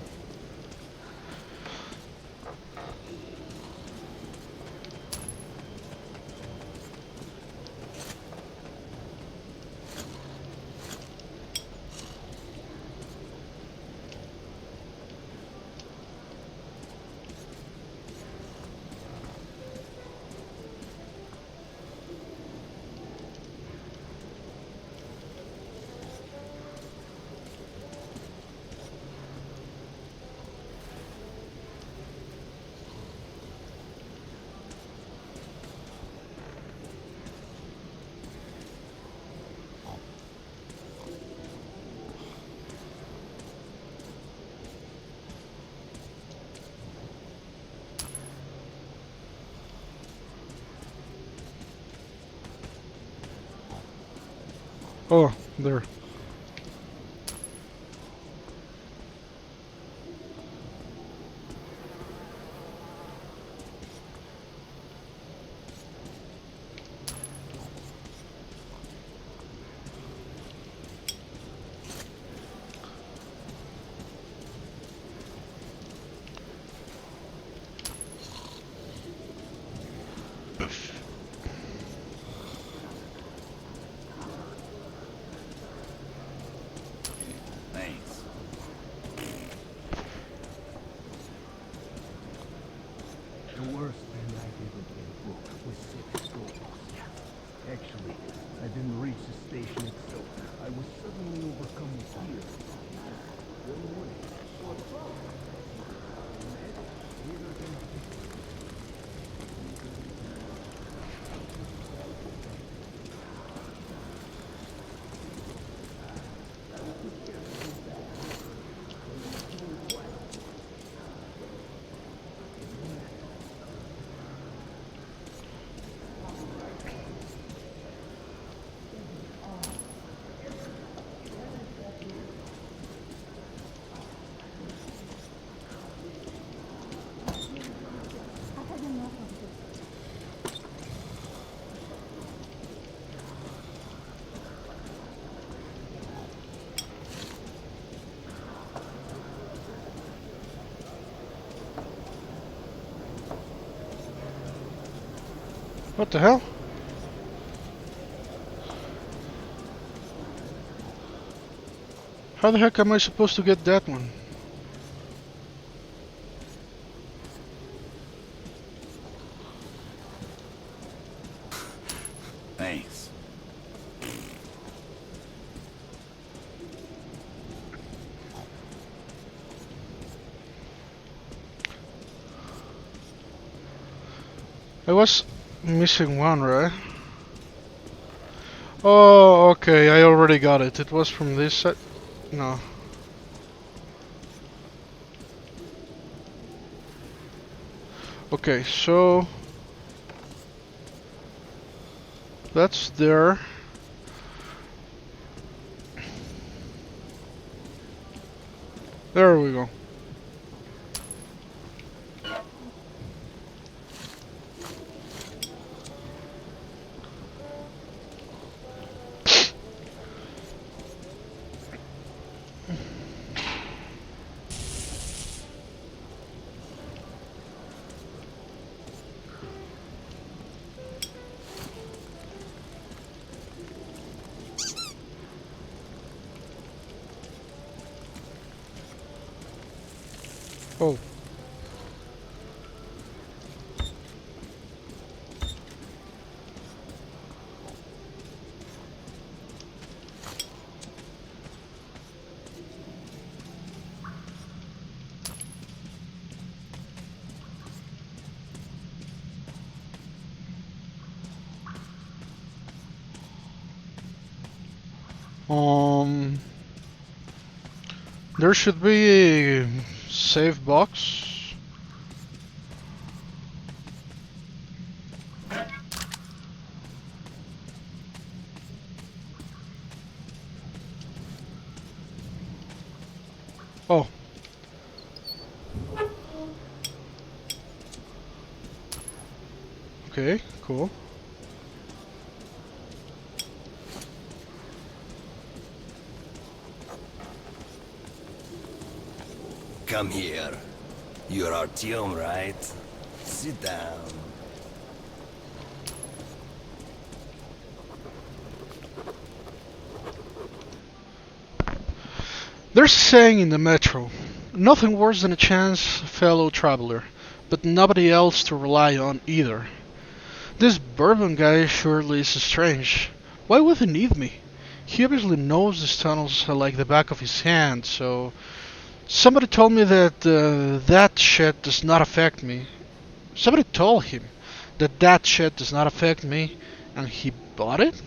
Oh, there. Actually, I didn't reach the station itself. I was suddenly overcome with fear. What the hell? How the heck am I supposed to get that one? Thanks. I was missing one, right? Oh, okay, I already got it. It was from this side. No. Okay, so that's there. There we go. Oh. There should be a save box. Oh. Okay, cool. Come here. You're Artyom, right? Sit down. There's a saying in the metro, nothing worse than a chance fellow traveler, but nobody else to rely on either. This Bourbon guy surely is strange. Why would he need me? He obviously knows these tunnels like the back of his hand, so... Somebody told me that that shit does not affect me. Somebody told him that that shit does not affect me, and he bought it?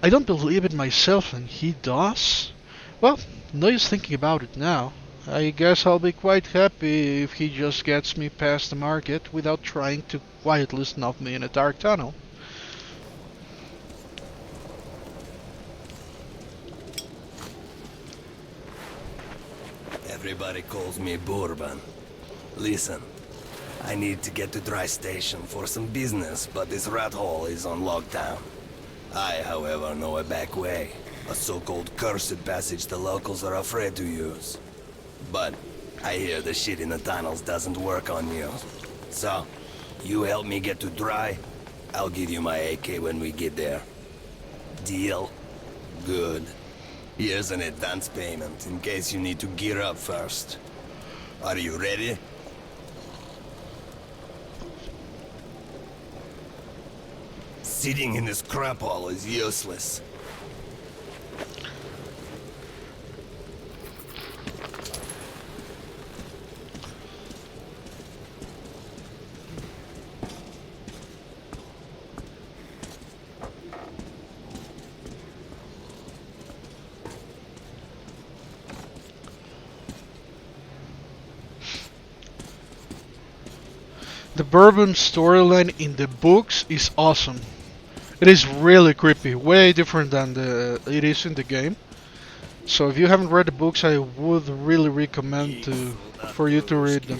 I don't believe it myself, and he does? Well, no use thinking about it now. I guess I'll be quite happy if he just gets me past the market without trying to quietly snuff me in a dark tunnel. Everybody calls me Bourbon. Listen, I need to get to Dry Station for some business, but this rat hole is on lockdown. I, however, know a back way. A so-called cursed passage the locals are afraid to use. But I hear the shit in the tunnels doesn't work on you. So, you help me get to Dry, I'll give you my AK when we get there. Deal? Good. Here's an advance payment in case you need to gear up first. Are you ready? Sitting in this crap hole is useless. The Bourbon storyline in the books is awesome. It is really creepy, way different than it is in the game. So if you haven't read the books, I would really recommend for you to read them.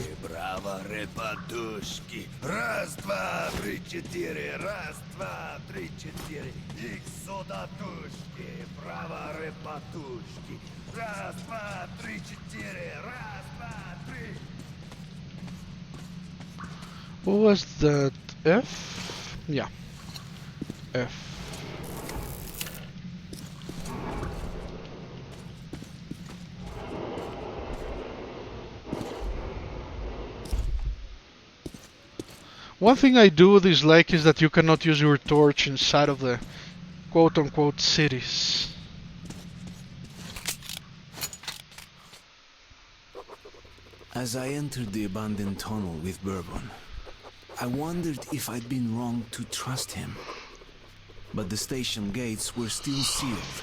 Раз, два, три, четыре. Раз, два, три, четыре. Их солдатушки, браво, репатушки. Раз, два, три, четыре. Раз, два, три. What was that? F? Yeah. F. One thing I do dislike is that you cannot use your torch inside of the quote-unquote cities. As I entered the abandoned tunnel with Bourbon, I wondered if I'd been wrong to trust him. But the station gates were still sealed,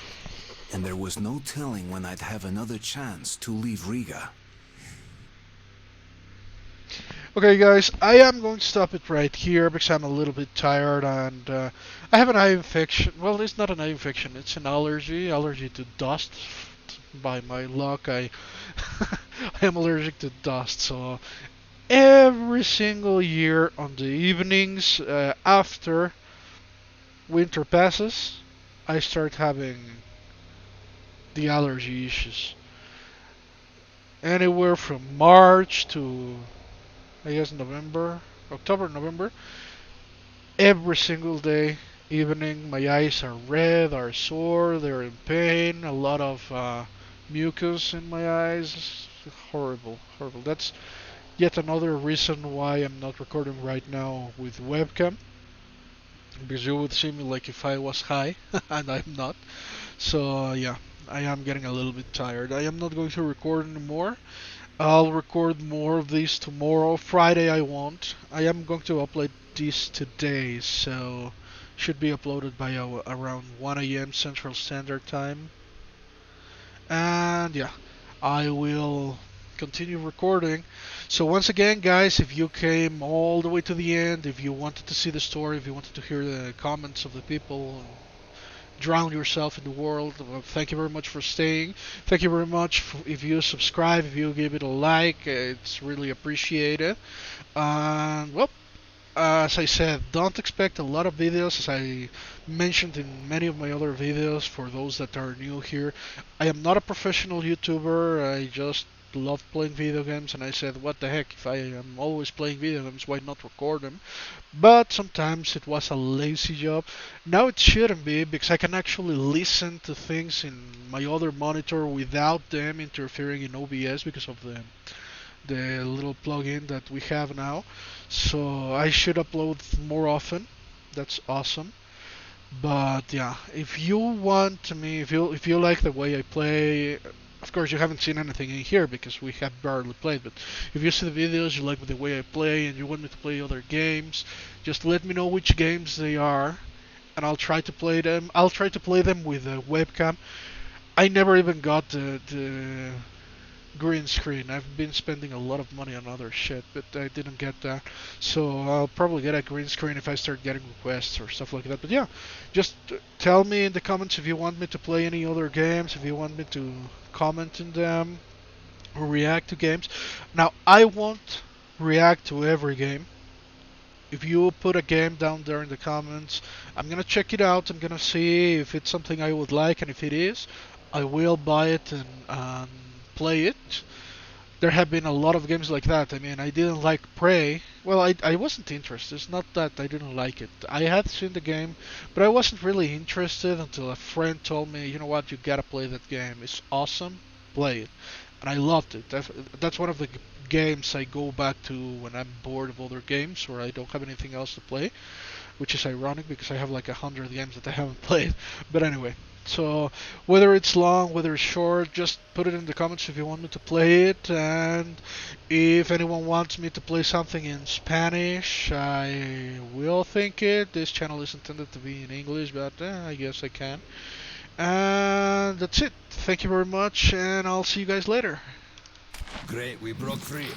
and there was no telling when I'd have another chance to leave Riga. Okay guys, I am going to stop it right here because I'm a little bit tired and I have an eye infection. Well, it's not an eye infection, it's an allergy to dust. By my luck, I I am allergic to dust, so every single year on the evenings after winter passes, I start having the allergy issues. Anywhere from March to I guess November, October, November. Every single day, evening, my eyes are red, are sore, they're in pain, a lot of mucus in my eyes. Horrible, horrible. yet another reason why I'm not recording right now with webcam, because you would see me like if I was high, and I'm not. So yeah, I am getting a little bit tired. I am not going to record anymore. I'll record more of these tomorrow. Friday I won't. I am going to upload these today, so should be uploaded by around 1 a.m. Central Standard Time. And yeah, I will continue recording. So once again, guys, if you came all the way to the end, if you wanted to see the story, if you wanted to hear the comments of the people, drown yourself in the world, well, thank you very much for staying. Thank you very much if you subscribe, if you give it a like, it's really appreciated. And well, as I said, don't expect a lot of videos, as I mentioned in many of my other videos. For those that are new here, I am not a professional YouTuber. I just love playing video games, and I said, what the heck, if I am always playing video games, why not record them? But sometimes it was a lazy job. Now it shouldn't be, because I can actually listen to things in my other monitor without them interfering in OBS, because of the little plugin that we have now. So I should upload more often. That's awesome. But yeah, if you want me, if you like the way I play, of course you haven't seen anything in here because we have barely played. But if you see the videos, you like the way I play, and you want me to play other games, just let me know which games they are, and I'll try to play them. I'll try to play them with a webcam. I never even got the green screen. I've been spending a lot of money on other shit, but I didn't get that. So I'll probably get a green screen if I start getting requests or stuff like that. But yeah, just tell me in the comments if you want me to play any other games, if you want me to comment in them or react to games. Now, I won't react to every game. If you put a game down there in the comments, I'm gonna check it out. I'm gonna see if it's something I would like, and if it is, I will buy it and play it. There have been a lot of games like that. I mean, I didn't like Prey. Well, I wasn't interested. It's not that I didn't like it. I had seen the game, but I wasn't really interested until a friend told me, you know what, you gotta play that game. It's awesome. Play it. And I loved it. That's one of the games I go back to when I'm bored of other games or I don't have anything else to play, which is ironic because I have like 100 games that I haven't played. But anyway, so whether it's long, whether it's short, just put it in the comments if you want me to play it. And if anyone wants me to play something in Spanish, I will think it. This channel is intended to be in English, but I guess I can. And that's it. Thank you very much, and I'll see you guys later. Great, we broke free.